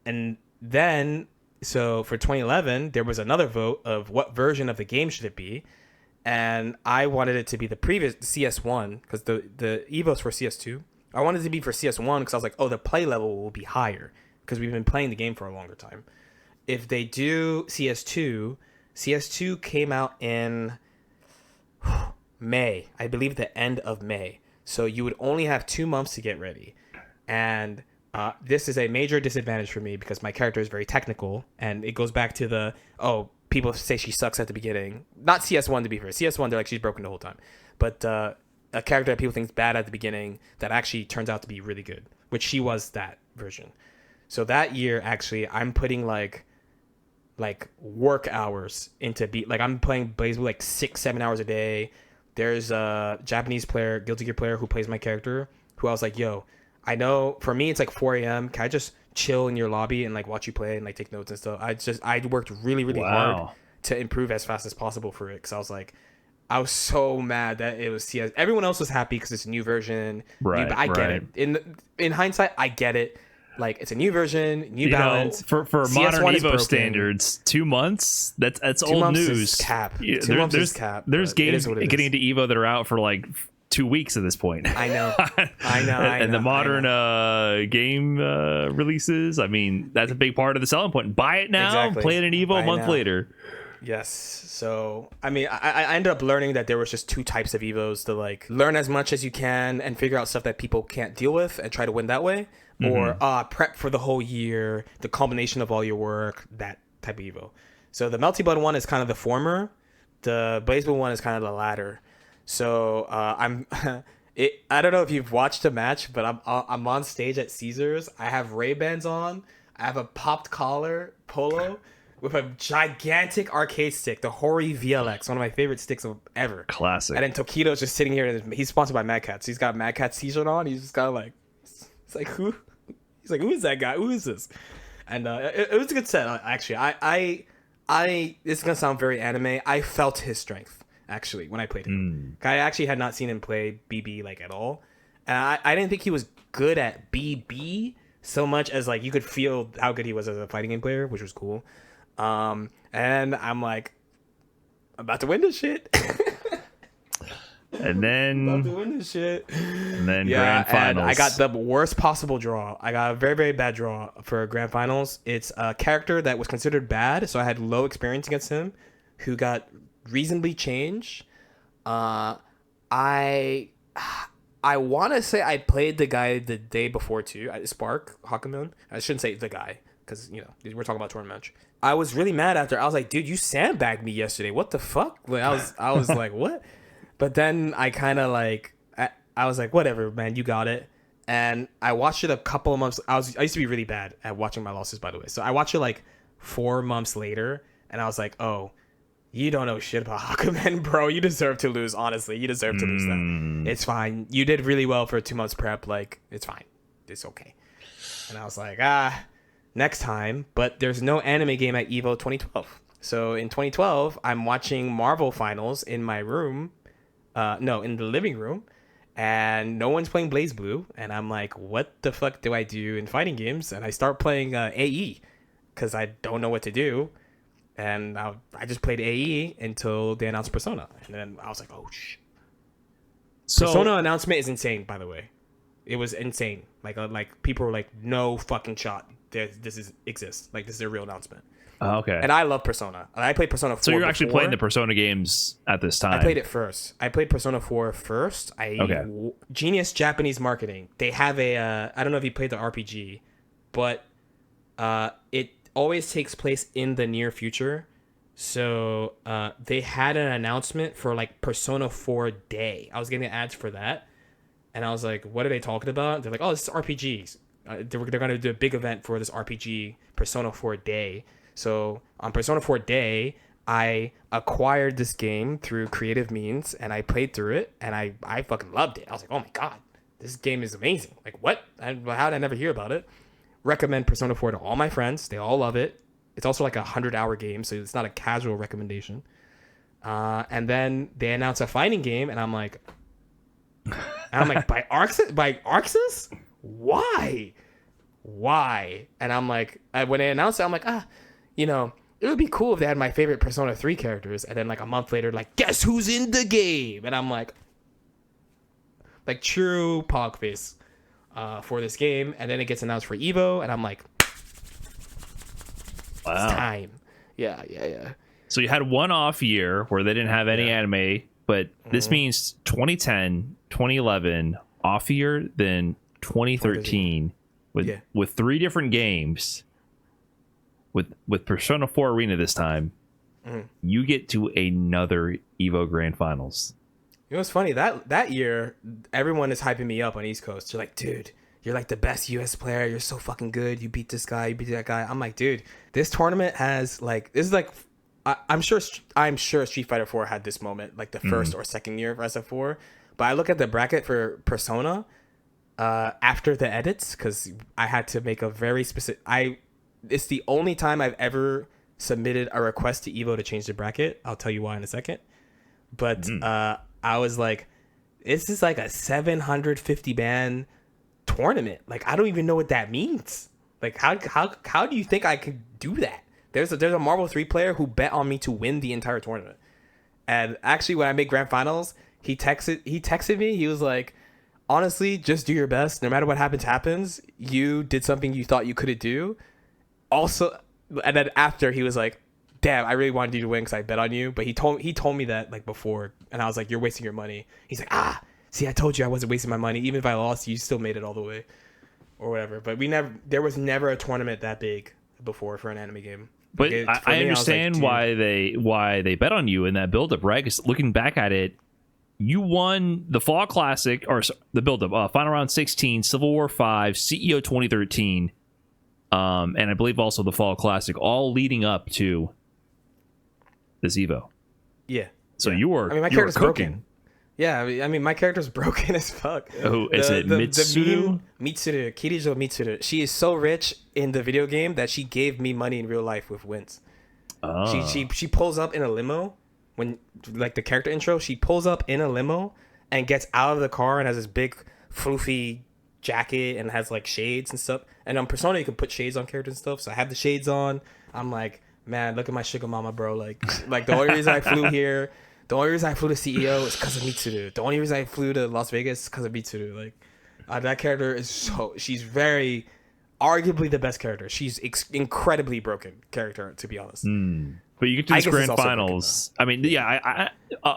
And then, so for 2011, there was another vote of what version of the game should it be, and I wanted it to be the previous CS1 because the Evos for CS2. I wanted it to be for CS1 because I was like, oh, the play level will be higher because we've been playing the game for a longer time. If they do CS2 came out in May, I believe the end of May. So you would only have 2 months to get ready. And this is a major disadvantage for me because my character is very technical. And it goes back to people say she sucks at the beginning. Not CS1 to be fair. CS1, they're like, she's broken the whole time. But a character that people think is bad at the beginning that actually turns out to be really good, which she was that version. So that year, actually, I'm putting like work hours into I'm playing BlazBlue like 6-7 hours a day. There's a Japanese player, Guilty Gear player, who plays my character, who I was like, yo, I know for me it's like 4 a.m. Can I just chill in your lobby and like watch you play and like take notes and stuff? I worked really hard to improve as fast as possible for it because I was so mad that it was CS. Everyone else was happy because it's a new version. But I get it. In hindsight, I get it. Like, it's a new version, new balance. For modern Evo standards, 2 months, that's old months news. Is cap. 2 months is cap. There's games getting into Evo that are out for like 2 weeks at this point. I know. And the modern game releases, I mean, that's a big part of the selling point. Buy it now, play it in Evo a month later. Yes. So, I mean, I ended up learning that there was just 2 types of Evos to like learn as much as you can and figure out stuff that people can't deal with and try to win that way. Or prep for the whole year, the culmination of all your work, that type of Evo. So the Melty Blood one is kind of the former. The BlazBlue one is kind of the latter. So I don't know if you've watched a match, but I'm on stage at Caesars. I have Ray-Bans on. I have a popped collar polo with a gigantic arcade stick, the Hori VLX, one of my favorite sticks ever. Classic. And then Tokido's just sitting here. He's sponsored by Mad Catz. He's got Mad Catz t-shirt on. He's just got like, it's like, who? He's like, who is that guy? Who is this? And it was a good set, actually. I this is gonna sound very anime. I felt his strength actually when I played him. I actually had not seen him play BB like at all, and I didn't think he was good at BB so much as like you could feel how good he was as a fighting game player, which was cool. And I'm like, I'm about to win this shit. And then about to win this shit. And then grand finals. And I got the worst possible draw. I got a very bad draw for grand finals. It's a character that was considered bad, so I had low experience against him, who got reasonably changed. I want to say I played the guy the day before too. Spark Hakamon. I shouldn't say the guy because we're talking about tournament match. I was really mad after. I was like, dude, you sandbagged me yesterday. What the fuck? Like, I was like, what? But then I kind of like, I was like, whatever, man, you got it. And I watched it a couple of months. I used to be really bad at watching my losses, by the way. So I watched it like 4 months later, and I was like, oh, you don't know shit about Hakumen, bro. You deserve to lose, honestly. You deserve to lose that. It's fine. You did really well for 2 months prep. Like, it's fine. It's okay. And I was like, next time. But there's no anime game at EVO 2012. So in 2012, I'm watching Marvel Finals in my room. In the living room, and no one's playing BlazBlue, and I'm like, what the fuck do I do in fighting games? And I start playing AE because I don't know what to do, and I just played AE until they announced Persona, and then I was like, oh shit. So, Persona announcement is insane, by the way. It was insane. Like people were like, no fucking shot. This exists. Like, this is a real announcement. Okay. And I love Persona. I played Persona 4. So you're actually playing the Persona games at this time. I played it first. I played Persona 4 first. Genius Japanese marketing. They have I don't know if you played the RPG, but it always takes place in the near future. So they had an announcement for like Persona 4 Day. I was getting ads for that. And I was like, what are they talking about? They're like, oh, this is RPGs. They're going to do a big event for this RPG Persona 4 Day. So on Persona 4 Day, I acquired this game through creative means, and I played through it, and I fucking loved it. I was like, oh my god, this game is amazing. Like, what? How did I never hear about it? Recommend Persona 4 to all my friends. They all love it. It's also like a 100-hour game, so it's not a casual recommendation. And then they announced a fighting game, and I'm like, by Arxis? Why? And I'm like, when they announced it, I'm like, it would be cool if they had my favorite Persona 3 characters. And then like a month later, like, guess who's in the game? And I'm like true pog face for this game. And then it gets announced for Evo, and I'm like, wow, it's time. Yeah. So you had one off year where they didn't have any anime, but this means 2010, 2011 off year, then 2013 with 3 different games. With Persona 4 Arena this time, you get to another Evo Grand Finals. You know what's funny? That year, everyone is hyping me up on East Coast. They're like, dude, you're like the best US player. You're so fucking good. You beat this guy. You beat that guy. I'm like, dude, this tournament has like, this is like, I'm sure Street Fighter 4 had this moment, like the first or second year of SF4. But I look at the bracket for Persona after the edits, because I had to make a very specific. It's the only time I've ever submitted a request to Evo to change the bracket. I'll tell you why in a second. But I was like, this is like a 750 man tournament. Like, I don't even know what that means. Like, how do you think I could do that? There's a Marvel 3 player who bet on me to win the entire tournament. And actually, when I made grand finals, he texted me. He was like, honestly, just do your best. No matter what happens. You did something you thought you couldn't do. Also, and then after, he was like, damn, I really wanted you to win because I bet on you. But he told me that like before, and I was like, you're wasting your money. He's like, see, I told you I wasn't wasting my money. Even if I lost, you still made it all the way, or whatever. But there was never a tournament that big before for an anime game. But I understand why they bet on you in that build-up, right? Because looking back at it, you won the Fall Classic, or the build-up, Final Round 16, Civil War 5, CEO 2013, and I believe also the Fall Classic, all leading up to this Evo. Yeah. So you were. I mean, my character's broken. Yeah, I mean, my character's broken as fuck. Oh, is it Mitsuru? Mitsuru, Kirijo Mitsuru. She is so rich in the video game that she gave me money in real life with wins. Oh. She pulls up in a limo when, like, the character intro. She pulls up in a limo and gets out of the car and has this big floofy jacket and has like shades and stuff. And on Persona, you can put shades on characters and stuff. So I have the shades on. I'm like, man, look at my sugar mama, bro. Like the only reason I flew here. The only reason I flew to CEO is because of Mitsuru. The only reason I flew to Las Vegas is because of Mitsuru. Like, that character is she's very, arguably the best character. She's incredibly broken character, to be honest. But you get to these grand finals. I mean, yeah, I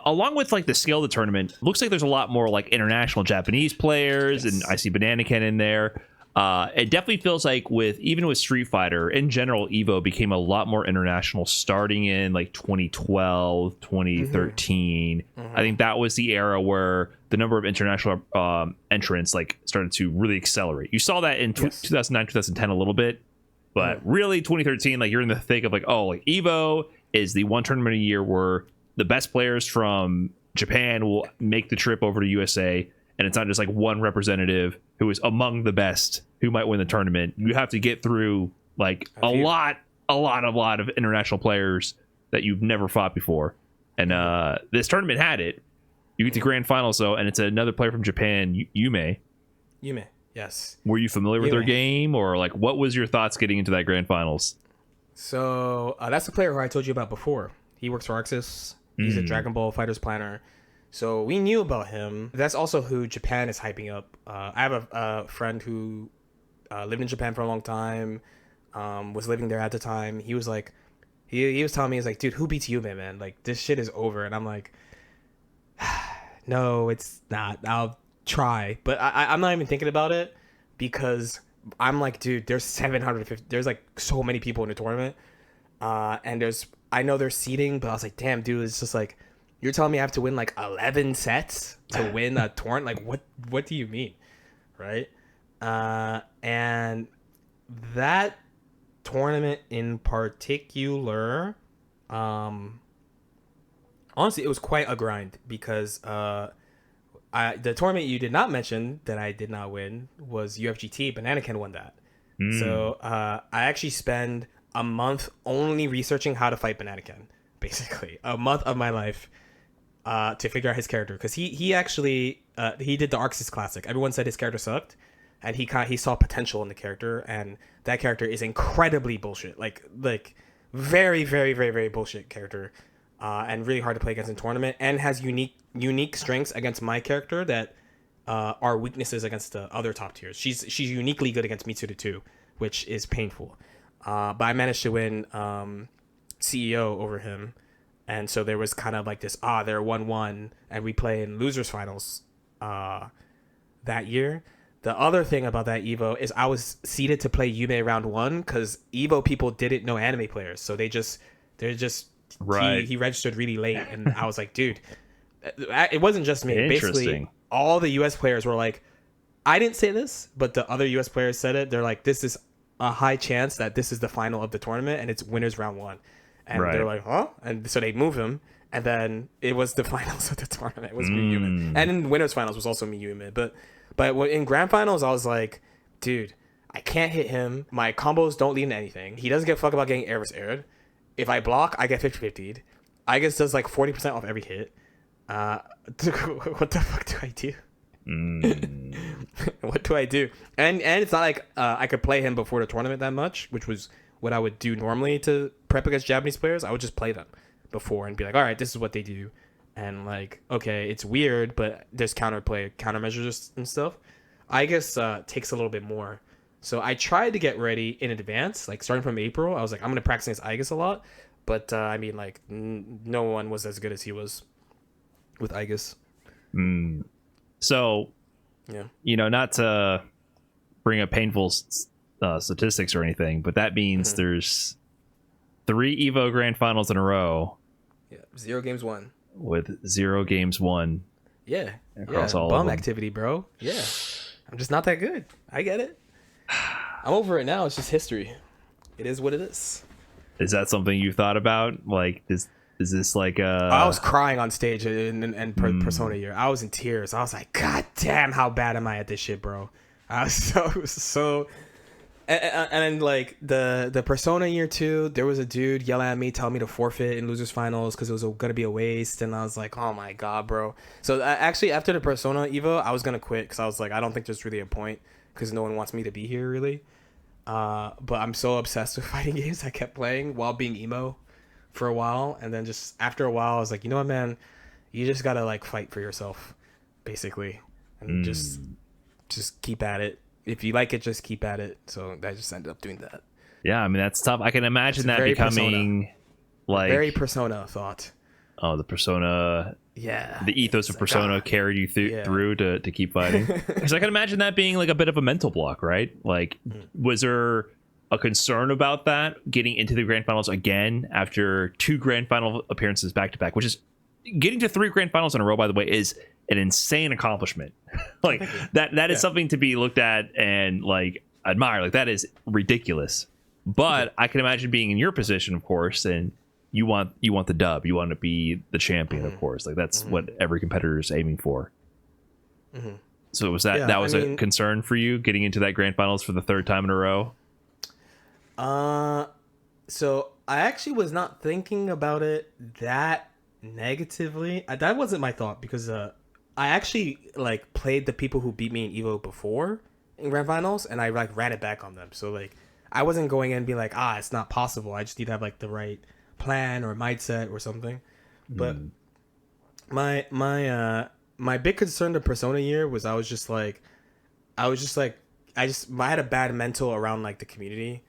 along with like the scale of the tournament, looks like there's a lot more like international Japanese players, and I see Banana Ken in there. It definitely feels like even with Street Fighter in general, Evo became a lot more international starting in like 2012, 2013. I think that was the era where the number of international entrants like started to really accelerate. You saw that in 2009, 2010 a little bit, but really 2013, like you're in the thick of like, oh, like Evo is the one tournament a year where the best players from Japan will make the trip over to USA. And it's not just like one representative who is among the best who might win the tournament. You have to get through like a lot of international players that you've never fought before. And this tournament had it. You get to grand finals though, and it's another player from Japan, Yume. Yume, yes. Were you familiar with their game, or like what was your thoughts getting into that grand finals? So that's the player who I told you about before. He works for Arxis. He's a Dragon Ball Fighters planner. So we knew about him. That's also who Japan is hyping up. I have a friend who lived in Japan for a long time, was living there at the time. He was like, he was telling me, he's like, dude, who beats Yume, man? Like, this shit is over. And I'm like, no, it's not. I'll try. But I'm not even thinking about it because I'm like, dude, there's 750. There's like so many people in the tournament. And I know there's seating, but I was like, damn, dude, it's just like, You're telling me I have to win like 11 sets to win a tournament? Like, what do you mean, right? And that tournament in particular, honestly, it was quite a grind because the tournament you did not mention that I did not win was UFGT. Bananakin won that. So I actually spend a month only researching how to fight Bananakin, basically. A month of my life to figure out his character. Because he actually, he did the Arxis Classic. Everyone said his character sucked. And he saw potential in the character. And that character is incredibly bullshit. Like very, very, very, very bullshit character. And really hard to play against in tournament. And has unique strengths against my character that are weaknesses against the other top tiers. She's uniquely good against Mitsuru too, which is painful. But I managed to win CEO over him, and so there was kind of like this they're 1-1, and we play in losers finals that year. The other thing about that Evo is I was seeded to play Yume round 1 because Evo people didn't know anime players, so they're just right. He registered really late, and I was like, dude, it wasn't just me. Basically, all the US players were like, I didn't say this, but the other US players said it. They're like, this is a high chance that this is the final of the tournament and it's winners round 1. And they're like, huh? And so they move him, and then it was the finals of the tournament. It was Miyume. And in winners finals was also Miyume. But in grand finals, I was like, dude, I can't hit him. My combos don't lead to anything. He doesn't give a fuck about getting air versus aired. If I block, I get 50-50'd. Igus does like 40% off every hit. What the fuck do I do? What do I do? And it's not like I could play him before the tournament that much, which was what I would do normally to prep against Japanese players. I would just play them before and be like, all right, this is what they do. And like, okay, it's weird, but there's countermeasures and stuff. Igus takes a little bit more. So I tried to get ready in advance, like starting from April. I was like, I'm going to practice against Igus a lot. But I mean, like, no one was as good as he was with Igus. So, yeah, not to bring up painful statistics or anything, but that means there's 3 Evo Grand Finals in a row. Yeah, 0 games won. With 0 games won. Yeah, across all bum of them. activity, bro. Yeah, I'm just not that good. I get it. I'm over it now. It's just history. It is what it is. Is that something you thought about? Like, is this like I was crying on stage in Persona year. I was in tears. I was like, God damn, how bad am I at this shit, bro? I was so and like the Persona year 2, there was a dude yelling at me, telling me to forfeit in losers finals because it was gonna be a waste, and I was like, oh my god, bro. So actually, after the Persona Evo, I was gonna quit because I was like, I don't think there's really a point because no one wants me to be here really. But I'm so obsessed with fighting games, I kept playing while being emo for a while, and then just after a while I was like, you know what, man, you just gotta like fight for yourself, basically, and just keep at it. If you like it, just keep at it. So I just ended up doing that. Yeah, I mean, that's tough. I can imagine that becoming like very Persona thought. Oh, the Persona. Yeah, the ethos of Persona carried you through to keep fighting. Because I can imagine that being like a bit of a mental block, right? Like, was there a concern about that getting into the grand finals again after 2 grand final appearances back to back, which is getting to 3 grand finals in a row, by the way, is an insane accomplishment. Like that is something to be looked at and like admire. Like, that is ridiculous. But I can imagine being in your position, of course, and you want the dub. You want to be the champion, of course. Like, that's what every competitor is aiming for. So was that was a concern for you getting into that grand finals for the 3rd time in a row? So I actually was not thinking about it that negatively. That wasn't my thought because I actually like played the people who beat me in Evo before in grand finals, and I like ran it back on them. So like I wasn't going in and being like, it's not possible. I just need to have like the right plan or mindset or something. But my big concern to Persona year was I had a bad mental around like the community,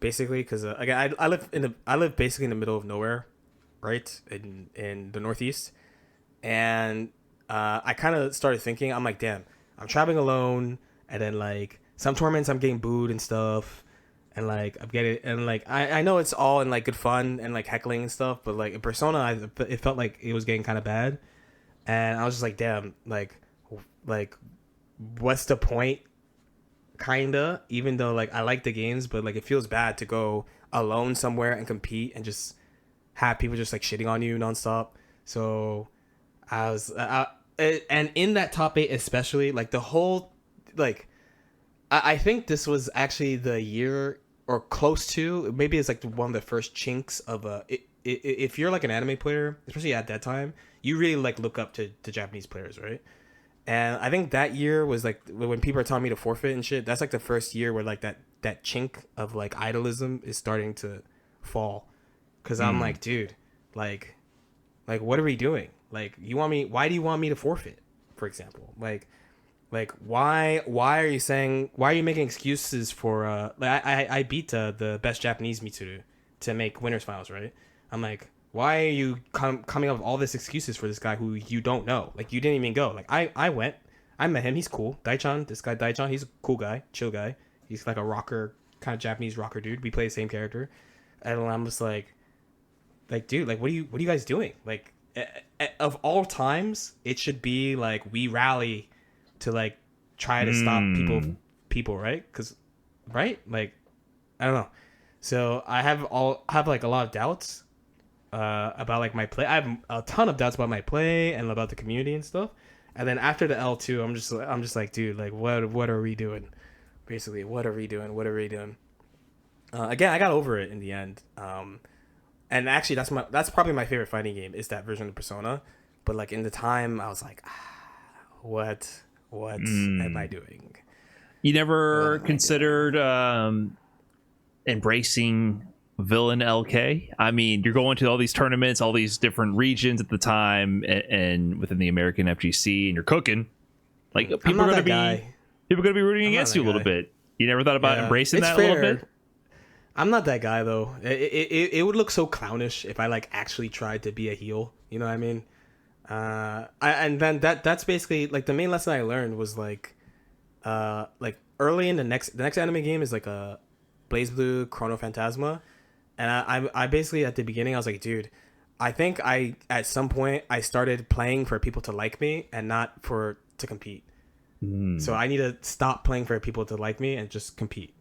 basically, because again, I live basically in the middle of nowhere, right, in the Northeast, and I kind of started thinking, I'm like, damn, I'm traveling alone, and then like some tournaments I'm getting booed and stuff, and like I'm getting, and like I know it's all in like good fun and like heckling and stuff, but like in Persona, it felt like it was getting kind of bad, and I was just like, damn, like what's the point? Kinda, even though like I like the games, but like it feels bad to go alone somewhere and compete and just have people just like shitting on you nonstop. So I was, and in that top 8 especially, like the whole, like I think this was actually the year or close to, maybe it's like one of the first chinks of if you're like an anime player, especially at that time, you really like look up to Japanese players, right? And I think that year was like when people are telling me to forfeit and shit. That's like the first year where like that chink of like idolism is starting to fall. Cause I'm like, dude, like what are we doing? Like, why do you want me to forfeit, for example? Like why are you making excuses for I beat the best Japanese Mitsuru to make winners finals, right? I'm like, why are you coming up with all this excuses for this guy who you don't know? Like, you didn't even go. Like, I went. I met him. He's cool. Daichan, this guy Daichan, he's a cool guy, chill guy. He's like a rocker, kind of Japanese rocker dude. We play the same character. And I'm just like, dude, like, what are you guys doing? Like, of all times, it should be like we rally to like try to stop people, right? Because, right? Like, I don't know. So I have like a lot of doubts about like my play. I have a ton of doubts about my play and about the community and stuff. And then after the L2, I'm just like, dude, like what are we doing? Basically, what are we doing? Again, I got over it in the end. And actually, that's probably my favorite fighting game, is that version of Persona. But like in the time, I was like, what am I doing? You never considered embracing villain LK? I mean, you're going to all these tournaments, all these different regions at the time, and within the American FGC, and you're cooking. Like, people are gonna be rooting against you a little bit. You never thought about embracing that a little bit? I'm not that guy though. It would look so clownish if I like actually tried to be a heel. You know what I mean? And then that's basically like the main lesson I learned was like early in the next anime game is like a Blaze Blue Chrono Phantasma. And I basically at the beginning I was like, dude, I think at some point I started playing for people to like me and not to compete. So I need to stop playing for people to like me and just compete.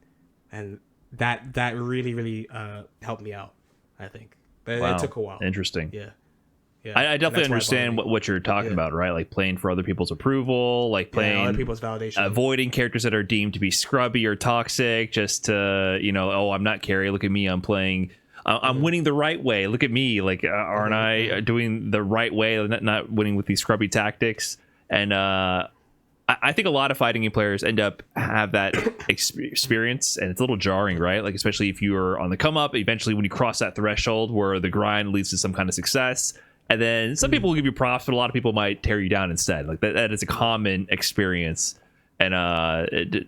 And that really helped me out, I think. But it took a while. Interesting. Yeah. I definitely understand what you're talking about, right? Like playing for other people's approval, like playing other people's validation, avoiding characters that are deemed to be scrubby or toxic, just to, I'm not carry. Look at me, I'm playing. I'm winning the right way. Look at me, like aren't I doing the right way? Not winning with these scrubby tactics. And I think a lot of fighting game players have that experience, and it's a little jarring, right? Like especially if you are on the come up, eventually when you cross that threshold where the grind leads to some kind of success. And then some people will give you props, but a lot of people might tear you down instead. Like that is a common experience. And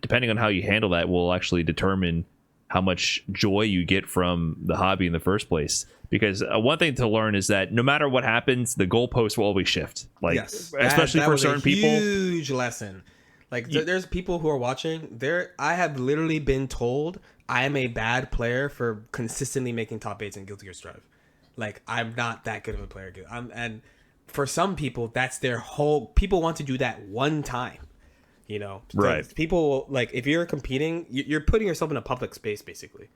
depending on how you handle that will actually determine how much joy you get from the hobby in the first place. Because one thing to learn is that no matter what happens, the goalpost will always shift. Like, especially for certain people. Huge lesson. Like there's people who are watching. I have literally been told I am a bad player for consistently making top 8s in Guilty Gear Strive. Like, I'm not that good of a player. And for some people, that's their whole... People want to do that one time, Right. People, like, if you're competing, you're putting yourself in a public space, basically,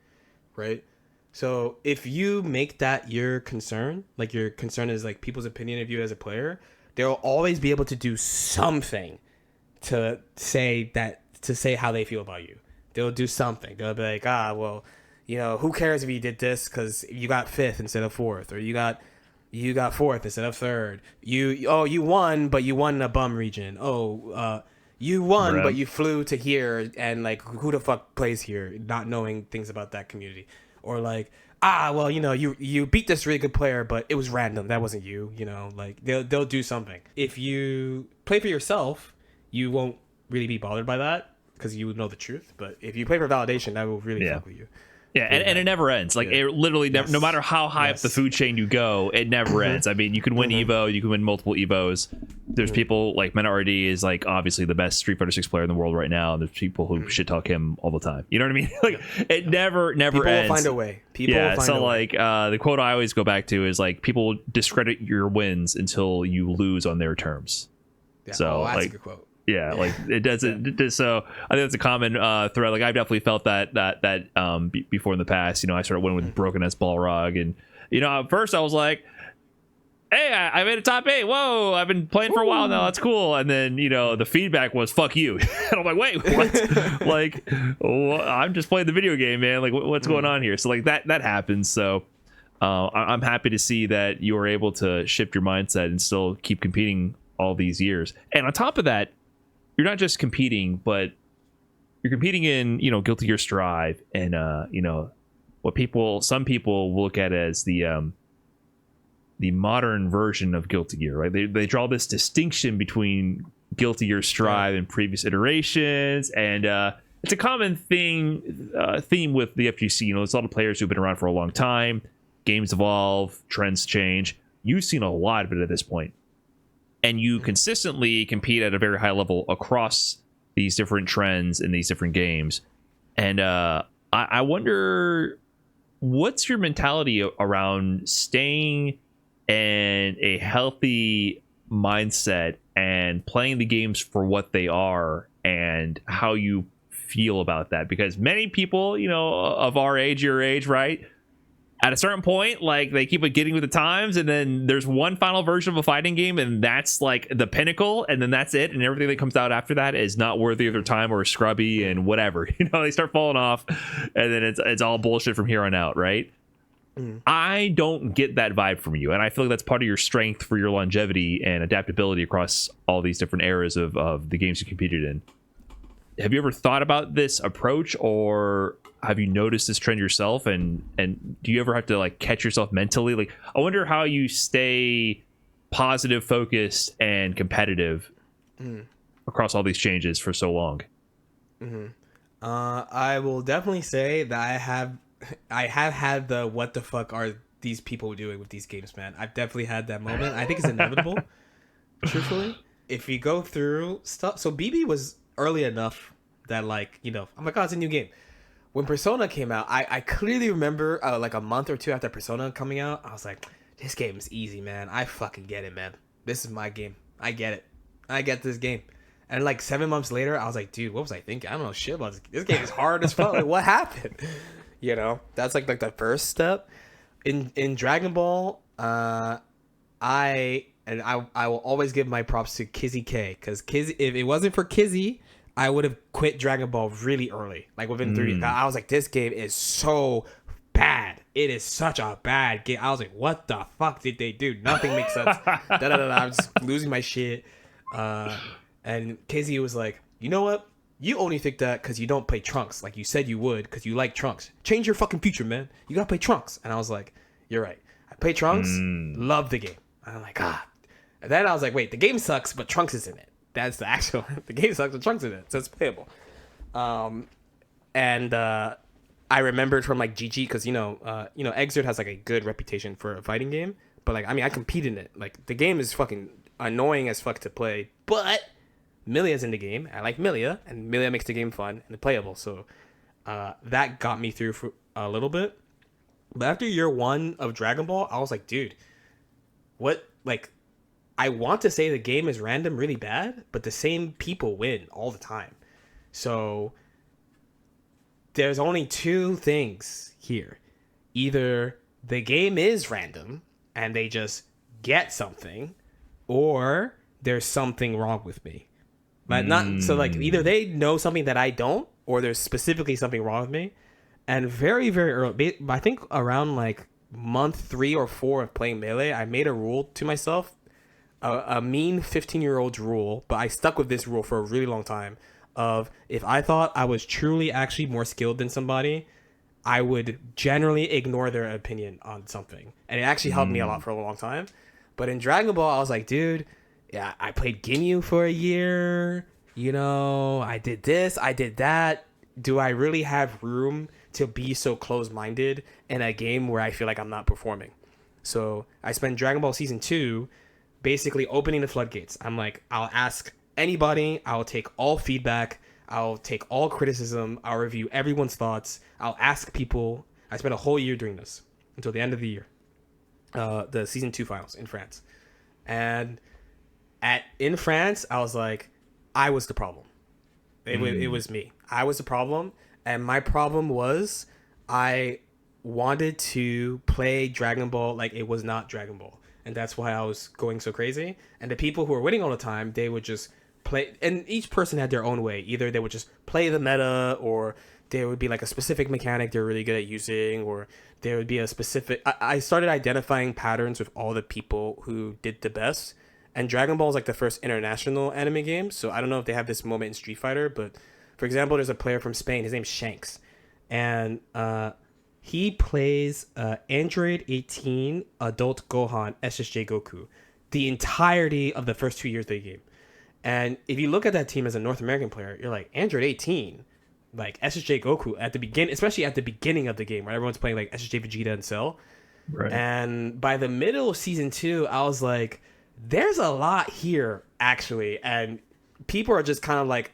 right? So if you make that your concern, like, your concern is, like, people's opinion of you as a player, they'll always be able to do something to say how they feel about you. They'll do something. They'll be like, well... who cares if you did this because you got 5th instead of 4th, or you got 4th instead of 3rd. You won, but you won in a bum region. You won, right. But you flew to here, and like, who the fuck plays here, not knowing things about that community, or like, you beat this really good player, but it was random. That wasn't you. Like they'll do something. If you play for yourself, you won't really be bothered by that because you know the truth. But if you play for validation, that will really fuck with you. Yeah, and it never ends. Like, it literally never, no matter how high up the food chain you go, it never ends. I mean, you can win Evo, you can win multiple Evos, There's people like MetaRD is like obviously the best Street Fighter 6 player in the world right now, and there's people who shit talk him all the time. You know what I mean? Like it never People ends. will find a way. People will find a way. Like the quote I always go back to is like people discredit your wins until you lose on their terms. Yeah. So that's like a good quote. Yeah, like it doesn't. It does, so I think that's a common thread. Like I've definitely felt that before in the past. You know, I started winning with Broken S Balrog, and you know, at first I was like, hey, I made a top 8. Whoa, I've been playing for a while now. That's cool. And then, you know, the feedback was, fuck you. And I'm like, wait, what? Like, I'm just playing the video game, man. Like, what's going on here? So, like, that happens. So, I'm happy to see that you were able to shift your mindset and still keep competing all these years. And on top of that, you're not just competing, but you're competing in, you know, Guilty Gear Strive and, you know, what some people will look at as the modern version of Guilty Gear, right? They draw this distinction between Guilty Gear Strive and previous iterations, and it's a common theme with the FGC. You know, there's a lot of players who've been around for a long time. Games evolve, trends change. You've seen a lot of it at this point, and you consistently compete at a very high level across these different trends in these different games. And I wonder, what's your mentality around staying and a healthy mindset and playing the games for what they are, and how you feel about that? Because many people, you know, of our age, your age, right, at a certain point, like, they keep getting with the times, and then there's one final version of a fighting game, and that's like the pinnacle, and then that's it, and everything that comes out after that is not worthy of their time or scrubby and whatever. You know, they start falling off, and then it's all bullshit from here on out, right? I don't get that vibe from you, and I feel like that's part of your strength for your longevity and adaptability across all these different eras of the games you competed in. Have you ever thought about this approach, or have you noticed this trend yourself, and do you ever have to like catch yourself mentally? Like, I wonder how you stay positive, focused, and competitive across all these changes for so long. I will definitely say that I have had the what the fuck are these people doing with these games, man. I've definitely had that moment. I think it's inevitable, truthfully. If you go through stuff, so BB was early enough that, like, you know, oh my god, it's a new game. When Persona came out, I clearly remember like a month or two after Persona coming out, I was like, this game is easy, man. I fucking get it, man. This is my game. I get it. I get this game. And like 7 months later, I was like, dude, what was I thinking? I don't know shit about this. This game is hard as fuck. Like, what happened? You know, that's like the first step. In Dragon Ball, I will always give my props to Kizzy K, because Kizzy, if it wasn't for Kizzy, I would have quit Dragon Ball really early, like within 3 I was like, this game is so bad. It is such a bad game. I was like, what the fuck did they do? Nothing makes sense. I'm just losing my shit. And Kizzy was like, you know what? You only think that because you don't play Trunks like you said you would, because you like Trunks. Change your fucking future, man. You gotta play Trunks. And I was like, you're right. I play Trunks, love the game. And I'm like, ah. And then I was like, wait, the game sucks, but Trunks is in it. That's the actual, the game sucks, but Trunks is in it, so it's playable. And I remembered from like GG, because you know, Exert has like a good reputation for a fighting game, but like, I mean, I compete in it. Like, the game is fucking annoying as fuck to play, but Milia's in the game. I like Milia, and Milia makes the game fun and playable. So that got me through for a little bit. But after year 1 of Dragon Ball, I was like, dude, what? Like, I want to say the game is random really bad, but the same people win all the time. So there's only 2 things here. Either the game is random and they just get something, or there's something wrong with me. But not so, like, either they know something that I don't, or there's specifically something wrong with me. And very, very early, I think around like month 3 or 4 of playing Melee, I made a rule to myself, a mean 15-year-old's rule, but I stuck with this rule for a really long time, of if I thought I was truly actually more skilled than somebody, I would generally ignore their opinion on something. And it actually helped me a lot for a long time. But in Dragon Ball, I was like, dude, yeah, I played Ginyu for a year, you know, I did this, I did that. Do I really have room to be so close-minded in a game where I feel like I'm not performing? So I spent Dragon Ball Season 2 basically opening the floodgates. I'm like, I'll ask anybody. I'll take all feedback. I'll take all criticism. I'll review everyone's thoughts. I'll ask people. I spent a whole year doing this until the end of the year, the season 2 finals in France. And in France, I was like, I was the problem. It was me. I was the problem. And my problem was I wanted to play Dragon Ball like it was not Dragon Ball. And that's why I was going so crazy. And the people who were winning all the time, they would just play. And each person had their own way. Either they would just play the meta, or there would be like a specific mechanic they're really good at using, or there would be a specific... I started identifying patterns with all the people who did the best. And Dragon Ball is like the first international anime game. So I don't know if they have this moment in Street Fighter, but for example, there's a player from Spain. His name's Shanks. And he plays Android 18 Adult Gohan SSJ Goku the entirety of the first 2 years of the game. And if you look at that team as a North American player, you're like, Android 18, like SSJ Goku at the beginning, especially at the beginning of the game where everyone's playing like SSJ Vegeta and Cell. Right. And by the middle of season 2, I was like, there's a lot here actually. And people are just kind of like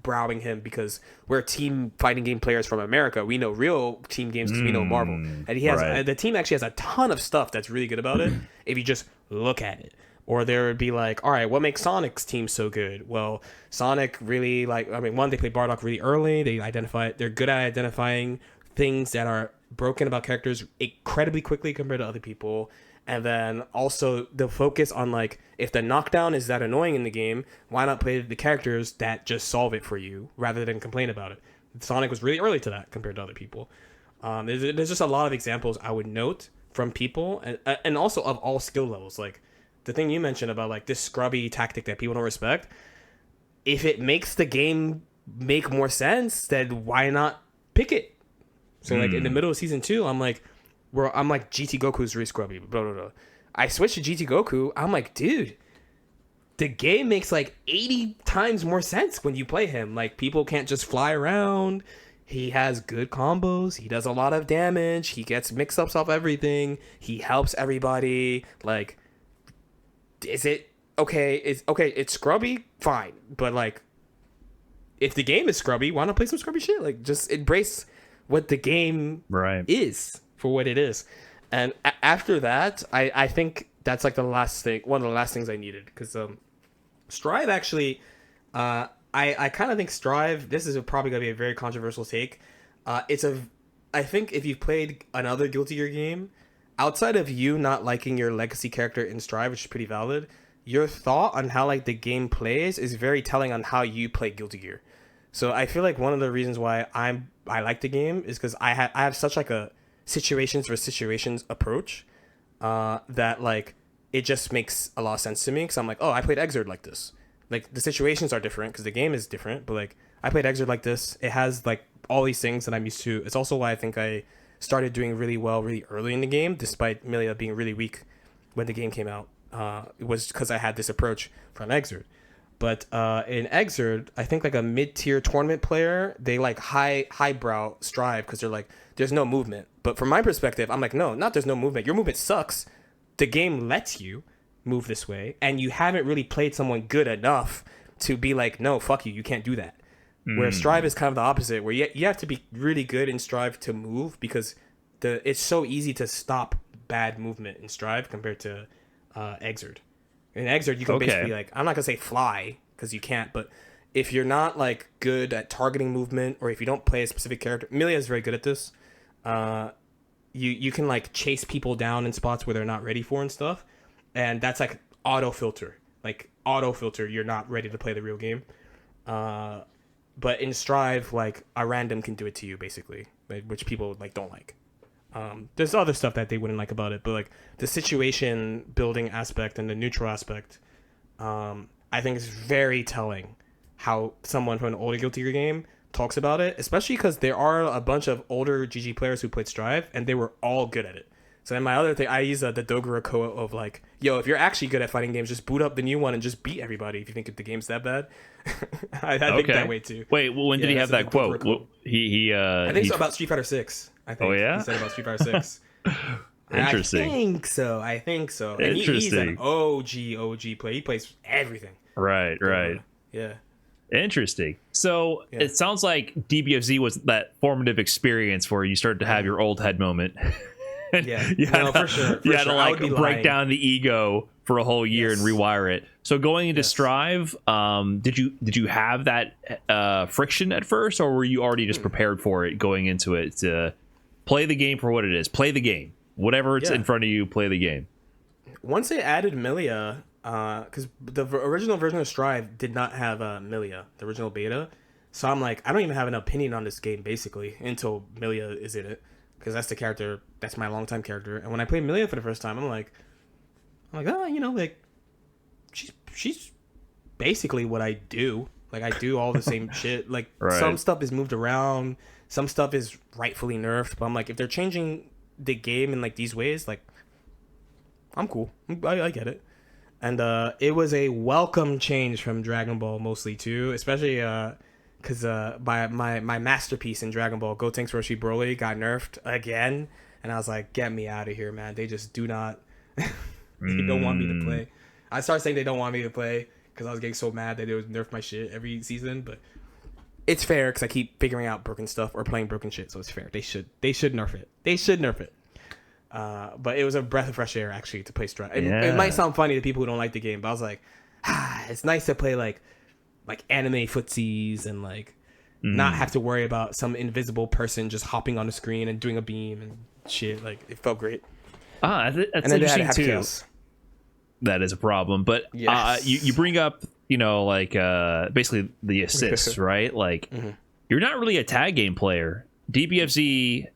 browing him because we're team fighting game players from America. We know real team games because we know Marvel. And he has the team actually has a ton of stuff that's really good about it if you just look at it. Or there would be like, all right, what makes Sonic's team so good? Well, Sonic really one, they play Bardock really early. They're good at identifying things that are broken about characters incredibly quickly compared to other people. And then also the focus on like, if the knockdown is that annoying in the game, why not play the characters that just solve it for you rather than complain about it? Sonic was really early to that compared to other people. There's just a lot of examples I would note from people and also of all skill levels. Like the thing you mentioned about like this scrubby tactic that people don't respect. If it makes the game make more sense, then why not pick it? So like in the middle of season 2, I'm like GT Goku's really scrubby, blah, blah, blah. I switched to GT Goku. I'm like, dude, the game makes like 80 times more sense when you play him. Like, people can't just fly around. He has good combos. He does a lot of damage. He gets mix-ups off everything. He helps everybody. Like, is it okay? It's scrubby, fine. But like, if the game is scrubby, why not play some scrubby shit? Like, just embrace what the game is for what it is. And after that, I think that's like one of the last things I needed, because Strive actually, I kind of think Strive, this is probably gonna be a very controversial take. I think if you've played another Guilty Gear game, outside of you not liking your legacy character in Strive, which is pretty valid, your thought on how like the game plays is very telling on how you play Guilty Gear. So I feel like one of the reasons why I like the game is because I have such like a situations for situations approach that like it just makes a lot of sense to me, because I'm like, oh, I played Exerd like this. Like, the situations are different because the game is different, but like I played Exerd like this. It has like all these things that I'm used to. It's also why I think I started doing really well really early in the game, despite Milia being really weak when the game came out. It was because I had this approach from Exerd. But in Exerd, I think like a mid-tier tournament player, they like highbrow Strive because they're like, there's no movement. But from my perspective, I'm like, no, not there's no movement. Your movement sucks. The game lets you move this way, and you haven't really played someone good enough to be like, no, fuck you, you can't do that. Where Strive is kind of the opposite, where you have to be really good in Strive to move, because it's so easy to stop bad movement in Strive compared to Exerd. In Exerd, you can basically, like, I'm not going to say fly, because you can't, but if you're not, like, good at targeting movement, or if you don't play a specific character, Milia is very good at this, you can, like, chase people down in spots where they're not ready for and stuff, and that's, like, auto-filter. Like, auto-filter, you're not ready to play the real game. But in Strive, like, a random can do it to you, basically, which people, like, don't like. There's other stuff that they wouldn't like about it, but like the situation building aspect and the neutral aspect, I think is very telling how someone from an older Guilty Gear game talks about it, especially because there are a bunch of older GG players who played Strive and they were all good at it. So then my other thing, I use the Dogura quote of like, yo, if you're actually good at fighting games, just boot up the new one and just beat everybody if you think the game's that bad. I think that way too. Wait, well, when did he have that quote? Well, I think it's about Street Fighter 6. I think. Oh, yeah? He said about Street Fighter 6. Interesting. I think so. And he's an OG player. He plays everything. Right. Yeah. Interesting. So it sounds like DBFZ was that formative experience where you started to have your old head moment. Yeah. For sure. You had to like break down the ego for a whole year and rewire it. So going into Strive, did you have that friction at first, or were you already just prepared for it going into it to play the game for what it is? Play the game. Whatever it's in front of you, play the game. Once they added Milia, because the original version of Strive did not have Milia, the original beta. So I'm like, I don't even have an opinion on this game, basically, until Milia is in it. Because that's the character, that's my longtime character. And when I played Milia for the first time, I'm like, like, she's basically what I do. Like, I do all the same shit. Like, some stuff is moved around, some stuff is rightfully nerfed. But I'm like, if they're changing the game in, like, these ways, like, I'm cool. I get it. And it was a welcome change from Dragon Ball mostly, too. Especially because my masterpiece in Dragon Ball, Gotenks Roshi Broly, got nerfed again. And I was like, get me out of here, man. They just do not... They don't want me to play. I started saying they don't want me to play because I was getting so mad that they would nerf my shit every season. But it's fair because I keep figuring out broken stuff or playing broken shit, so it's fair. They should nerf it. They should nerf it. But it was a breath of fresh air actually to play Strive. It might sound funny to people who don't like the game, but I was like, it's nice to play like anime footsies and like not have to worry about some invisible person just hopping on the screen and doing a beam and shit. Like, it felt great. That's interesting too. Chaos. That is a problem, but you bring up like basically the assists, right? Like you're not really a tag game player. DBFZ,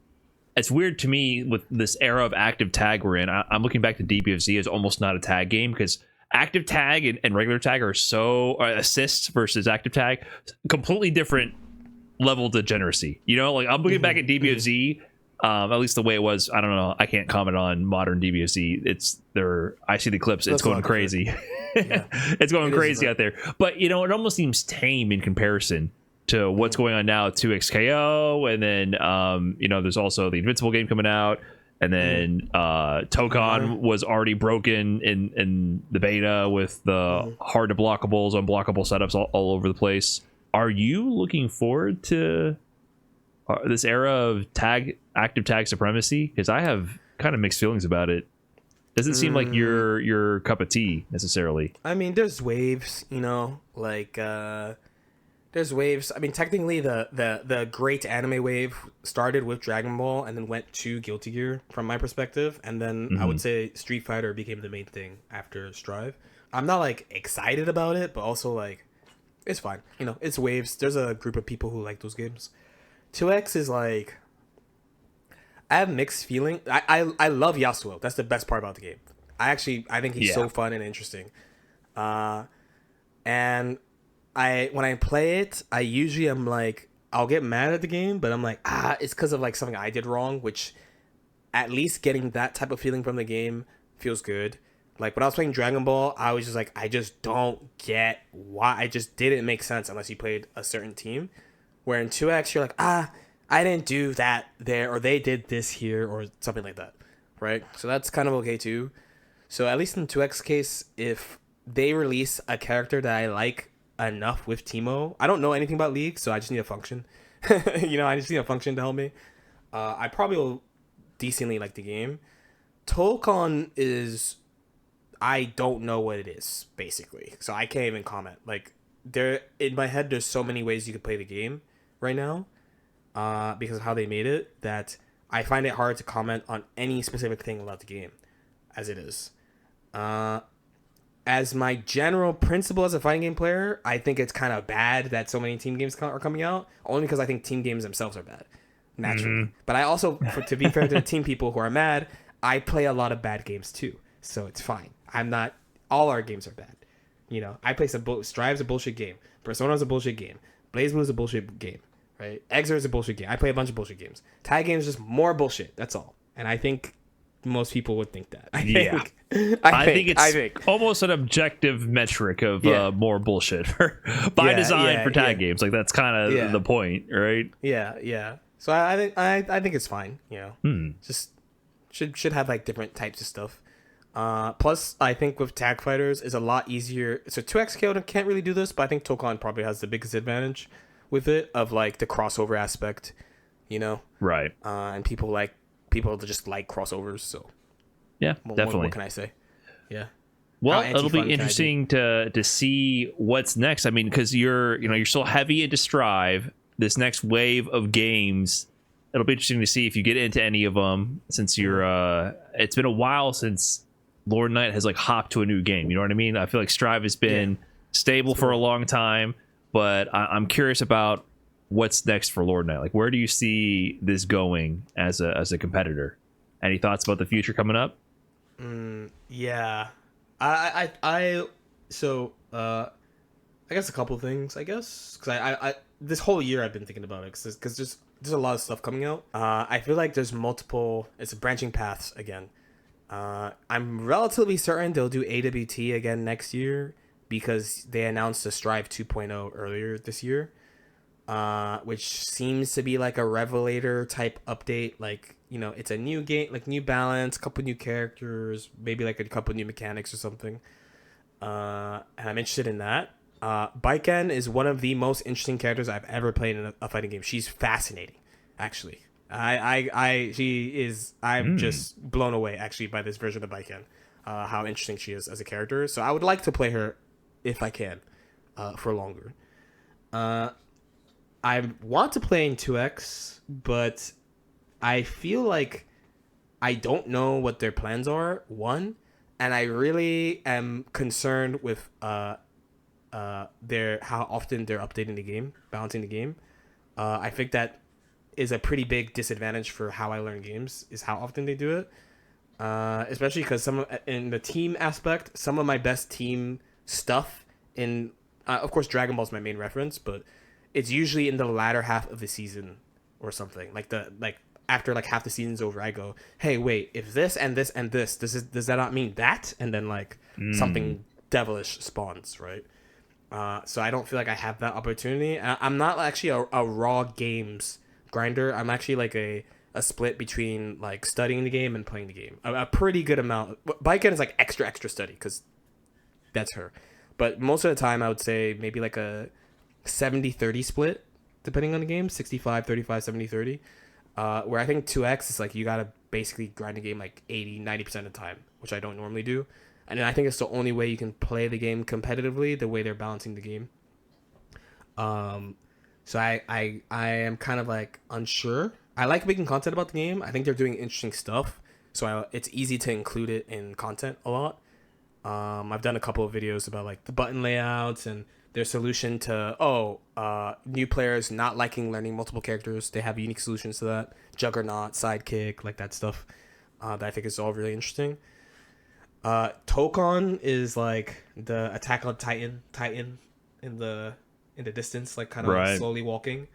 it's weird to me with this era of active tag we're in. I'm looking back to DBFZ as almost not a tag game because active tag and regular tag are so assists versus active tag, completely different level of degeneracy. Like I'm looking back at DBFZ. At least the way it was, I don't know. I can't comment on modern DBFC. I see the clips. It's going crazy. It's going crazy out there. But it almost seems tame in comparison to what's going on now. 2XKO, and then there's also the Invincible game coming out, and then Tokon was already broken in the beta with the hard to blockables, unblockable setups all over the place. Are you looking forward to this era of active tag supremacy? Because I have kind of mixed feelings about it. Doesn't seem like your cup of tea necessarily. I mean, there's waves, there's waves. I mean, technically the great anime wave started with Dragon Ball and then went to Guilty Gear from my perspective, and then I would say Street Fighter became the main thing after Strive. I'm not like excited about it, but also like it's fine. It's waves. There's a group of people who like those games. 2X is like, I have mixed feeling. I love Yasuo. That's the best part about the game. I think he's so fun and interesting. And when I play it, I usually am like, I'll get mad at the game, but I'm like, it's because of like something I did wrong, which at least getting that type of feeling from the game feels good. Like when I was playing Dragon Ball, I was just like, I just don't get why. It just didn't make sense unless you played a certain team. Where in 2X, you're like, I didn't do that there, or they did this here, or something like that, right? So that's kind of okay too. So at least in 2X case, if they release a character that I like enough with Teemo, I don't know anything about League, so I just need a function. I just need a function to help me. I probably will decently like the game. Tokon is, I don't know what it is, basically. So I can't even comment. Like, in my head, there's so many ways you could play the game right now because of how they made it that I find it hard to comment on any specific thing about the game as it is. As my general principle as a fighting game player, I think it's kind of bad that so many team games are coming out, only because I think team games themselves are bad, naturally. But I also, to be fair to the team people who are mad, I play a lot of bad games too, so it's fine. All our games are bad. I play Strive's a bullshit game. Persona's a bullshit game. BlazBlue is a bullshit game, right? Exer is a bullshit game. I play a bunch of bullshit games. Tag games is just more bullshit. That's all. And I think most people would think that. I think it's almost an objective metric of more bullshit by design for tag games. Like that's kind of the point, right? Yeah. So I think it's fine. Just should have like different types of stuff. Plus, I think with tag fighters is a lot easier. So 2X can't really do this, but I think Tokon probably has the biggest advantage with it of like the crossover aspect, you know. Right. And people just like crossovers. So yeah, definitely. What can I say? Yeah. Well, it'll be interesting to see what's next. I mean, because you're still heavy into Strive. This next wave of games, it'll be interesting to see if you get into any of them. Since it's been a while since Lord Knight has like hopped to a new game. You know what I mean? I feel like Strive has been stable for a long time, but I'm curious about what's next for Lord Knight. Like, where do you see this going as a competitor? Any thoughts about the future coming up? Yeah. I guess a couple of things, because I this whole year I've been thinking about it because there's a lot of stuff coming out. I feel like there's it's branching paths again. I'm relatively certain they'll do AWT again next year because they announced the Strive 2.0 earlier this year, which seems to be like a Revelator type update. Like, it's a new game, like new balance, a couple new characters, maybe like a couple new mechanics or something. And I'm interested in that. Baiken is one of the most interesting characters I've ever played in a fighting game. She's fascinating, actually. I'm just blown away actually by this version of Baiken, how interesting she is as a character. So I would like to play her if I can, for longer. I want to play in 2X, but I feel like I don't know what their plans are, one, and I really am concerned with how often they're updating the game, balancing the game. I think that is a pretty big disadvantage for how I learn games, is how often they do it. Especially because in the team aspect, some of my best team stuff of course Dragon Ball is my main reference, but it's usually in the latter half of the season or something. Like after like half the season's over, I go, hey, wait, if this and this and this, does that not mean that? And then like something devilish spawns, right? So I don't feel like I have that opportunity. I'm not actually a raw games grinder. I'm actually like a split between like studying the game and playing the game. A pretty good amount. Baiken is like extra study because that's her. But most of the time, I would say maybe like a 70-30 split, depending on the game. 65-35, 70-30. Where I think 2X is like you gotta basically grind the game like 80-90% of the time, which I don't normally do. And I think it's the only way you can play the game competitively, the way they're balancing the game. So I am kind of like unsure. I like making content about the game. I think they're doing interesting stuff, so it's easy to include it in content a lot. I've done a couple of videos about like the button layouts and their solution to new players not liking learning multiple characters. They have unique solutions to that. Juggernaut, Sidekick, like that stuff. That I think is all really interesting. Tokon is like the Attack on Titan in the distance, like kind of like slowly walking.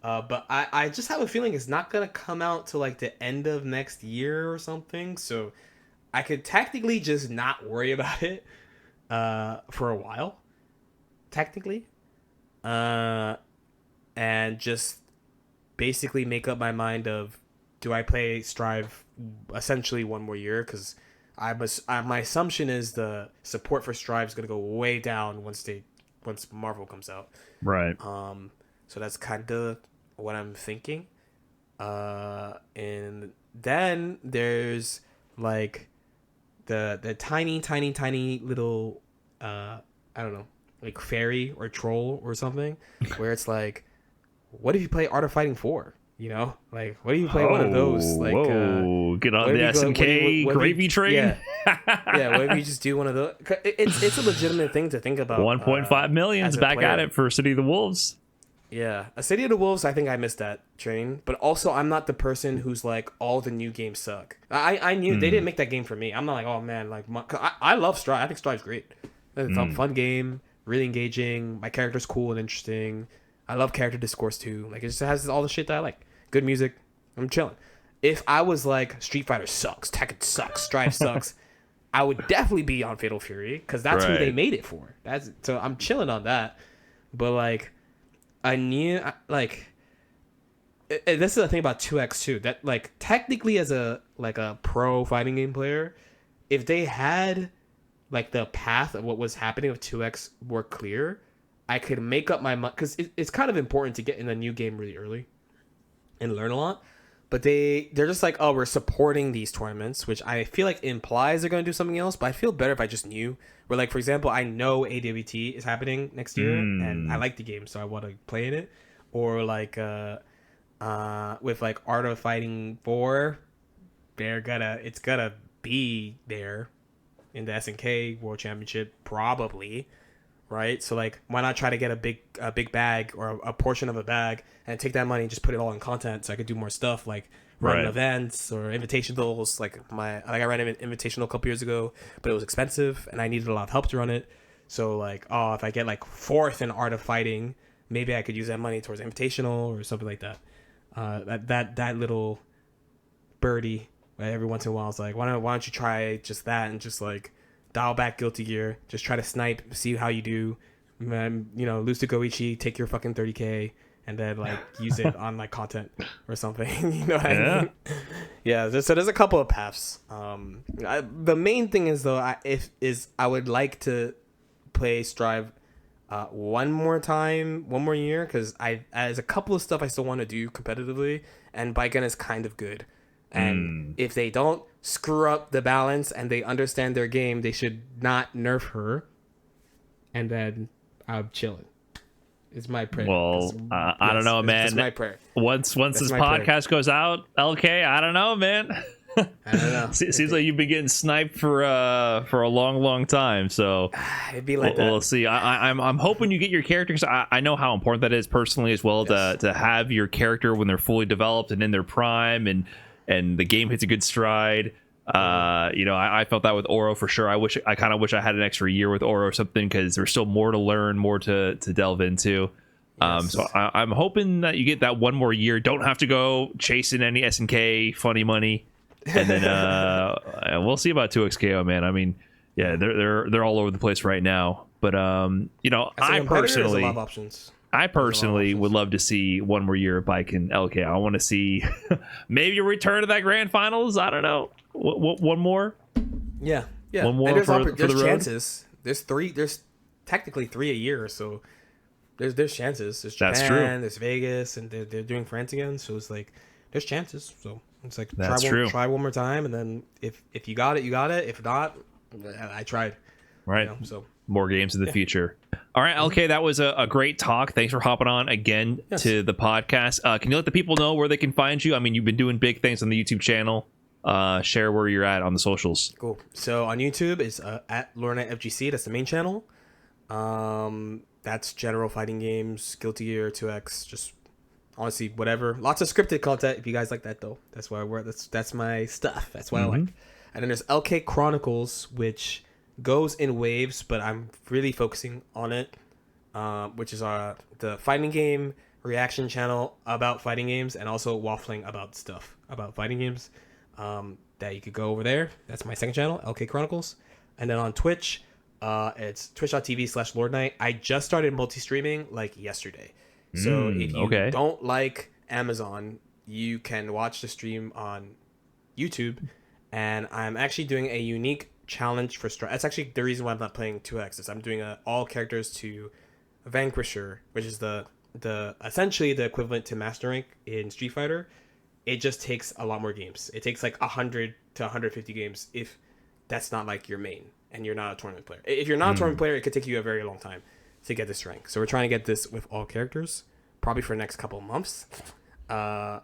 But I just have a feeling it's not gonna come out till like the end of next year or something. So I could technically just not worry about it for a while. Technically. And just basically make up my mind of, do I play Strive essentially one more year? Because my assumption is the support for Strive is gonna go way down once Marvel comes out. Right. So that's kind of what I'm thinking. And then there's like the tiny little I don't know, like fairy or troll or something, where it's like, what if you play Art of Fighting 4? You know, like what if you play one of those? Like, get on the SNK gravy train. Yeah. What if you just do one of those? It's a legitimate thing to think about. 1.5 million's back at it for City of the Wolves. Yeah, a City of the Wolves. I think I missed that train, but also I'm not the person who's like all the new games suck. I knew they didn't make that game for me. I'm not like, oh man, like I love Strive. I think Strive's great. It's a fun game, really engaging. My character's cool and interesting. I love character discourse too. Like it just has all the shit that I like. Good music. I'm chilling. If I was like Street Fighter sucks, Tekken sucks, Strive sucks, I would definitely be on Fatal Fury because that's who they made it for. So I'm chilling on that. But like, this is the thing about 2X2, that like technically as a pro fighting game player, if they had like the path of what was happening with 2X more clear, I could make up my mind, because it's kind of important to get in a new game really early and learn a lot. But they're just like, oh, we're supporting these tournaments, which I feel like implies they're going to do something else. But I feel better if I just knew. Where, like, for example, I know AWT is happening next year, and I like the game, so I want to play in it. Or like with like Art of Fighting 4, it's gonna be there in the SNK World Championship probably, right? So like, why not try to get a big bag or a portion of a bag and take that money and just put it all in content, so I could do more stuff like run events or invitationals. I ran an invitational a couple years ago, but it was expensive and I needed a lot of help to run it. So like, oh, if I get like 4th in Art of Fighting, maybe I could use that money towards invitational or something like that. That little birdie, right, every once in a while is like, why don't you try just that and just like dial back Guilty Gear, just try to snipe, see how you do, lose to Goichi, take your fucking 30k, and then like use it on like content or something. You know what I mean? Yeah. So there's a couple of paths. The main thing is though, I would like to play Strive one more year, because there's a couple of stuff I still want to do competitively, and Baiken is kind of good. And if they don't screw up the balance and they understand their game, they should not nerf her. And then I'm chilling. It's my prayer. Well, I don't know, man. It's my prayer. Once this podcast goes out, LK, I don't know, man. I don't know. Seems like you've been getting sniped for a long time. So it'd be like that. We'll see. I'm hoping you get your character, because I know how important that is personally as well, to have your character when they're fully developed and in their prime, and the game hits a good stride. I felt that with Oro for sure. I kind of wish I had an extra year with Oro or something, because there's still more to learn, more to delve into. So I'm hoping that you get that one more year. Don't have to go chasing any SNK funny money, and then we'll see about 2XKO, man. I mean, yeah, they're all over the place right now. But I personally would love to see one more year of Bike and LK. I want to see maybe a return to that grand finals. I don't know. One more? Yeah. One more for the chances. Road? There's technically 3 a year, so there's chances. There's Japan, that's true. There's Vegas, and they're doing France again, so it's like there's chances. So it's like try one more time, and then if you got it, you got it. If not, I tried. Right. So more games in the future. All right, LK, that was a great talk. Thanks for hopping on again to the podcast. Can you let the people know where they can find you? I mean, you've been doing big things on the YouTube channel. Share where you're at on the socials. Cool. So on YouTube it's at LoreKnightFGC. That's the main channel. That's general fighting games, Guilty Gear, 2X, just honestly whatever. Lots of scripted content if you guys like that though. That's why that's my stuff. That's what I like. And then there's LK Chronicles, which goes in waves, but I'm really focusing on it, which is the fighting game reaction channel about fighting games, and also waffling about stuff about fighting games. That you could go over there. That's my second channel, LK Chronicles. And then on Twitch, it's twitch.tv/LordKnight. I just started multi-streaming like yesterday. So if you don't like Amazon, you can watch the stream on YouTube. And I'm actually doing a unique challenge for Strive. That's actually the reason why I'm not playing 2X. Is I'm doing all characters to Vanquisher, which is the essentially the equivalent to Master Rank in Street Fighter. It just takes a lot more games. It takes like 100 to 150 games if that's not like your main and you're not a tournament player. If you're not a tournament player, it could take you a very long time to get this rank. So we're trying to get this with all characters, probably for the next couple of months. And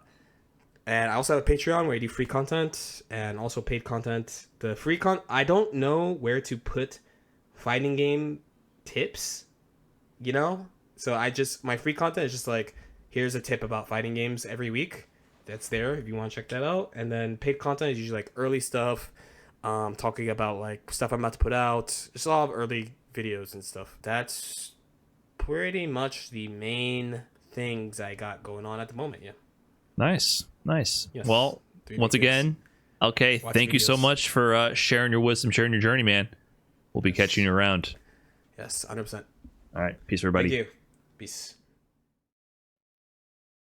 I also have a Patreon where I do free content and also paid content. The free I don't know where to put fighting game tips, So my free content is just like, here's a tip about fighting games every week. That's there if you want to check that out. And then paid content is usually like early stuff, talking about like stuff I'm about to put out. Just a lot of early videos and stuff. That's pretty much the main things I got going on at the moment. Yeah. Nice. Yes. Well, once videos. Again, okay, thank you so much for sharing your wisdom, sharing your journey, man. We'll be catching you around. Yes, 100%. All right. Peace, everybody. Thank you. Peace.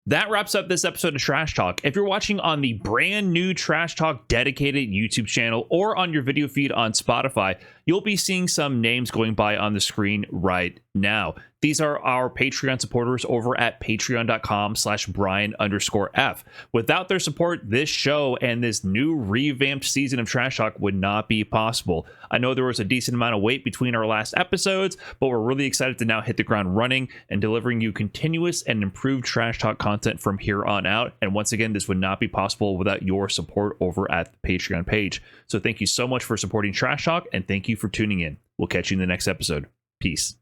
That wraps up this episode of Trash Talk. If you're watching on the brand new Trash Talk dedicated YouTube channel or on your video feed on Spotify, you'll be seeing some names going by on the screen right now. These are our Patreon supporters over at patreon.com/Brian_F. Without their support, this show and this new revamped season of Trash Talk would not be possible. I know there was a decent amount of wait between our last episodes, but we're really excited to now hit the ground running and delivering you continuous and improved Trash Talk content from here on out. And once again, this would not be possible without your support over at the Patreon page. So thank you so much for supporting Trash Talk, and thank you for tuning in. We'll catch you in the next episode. Peace.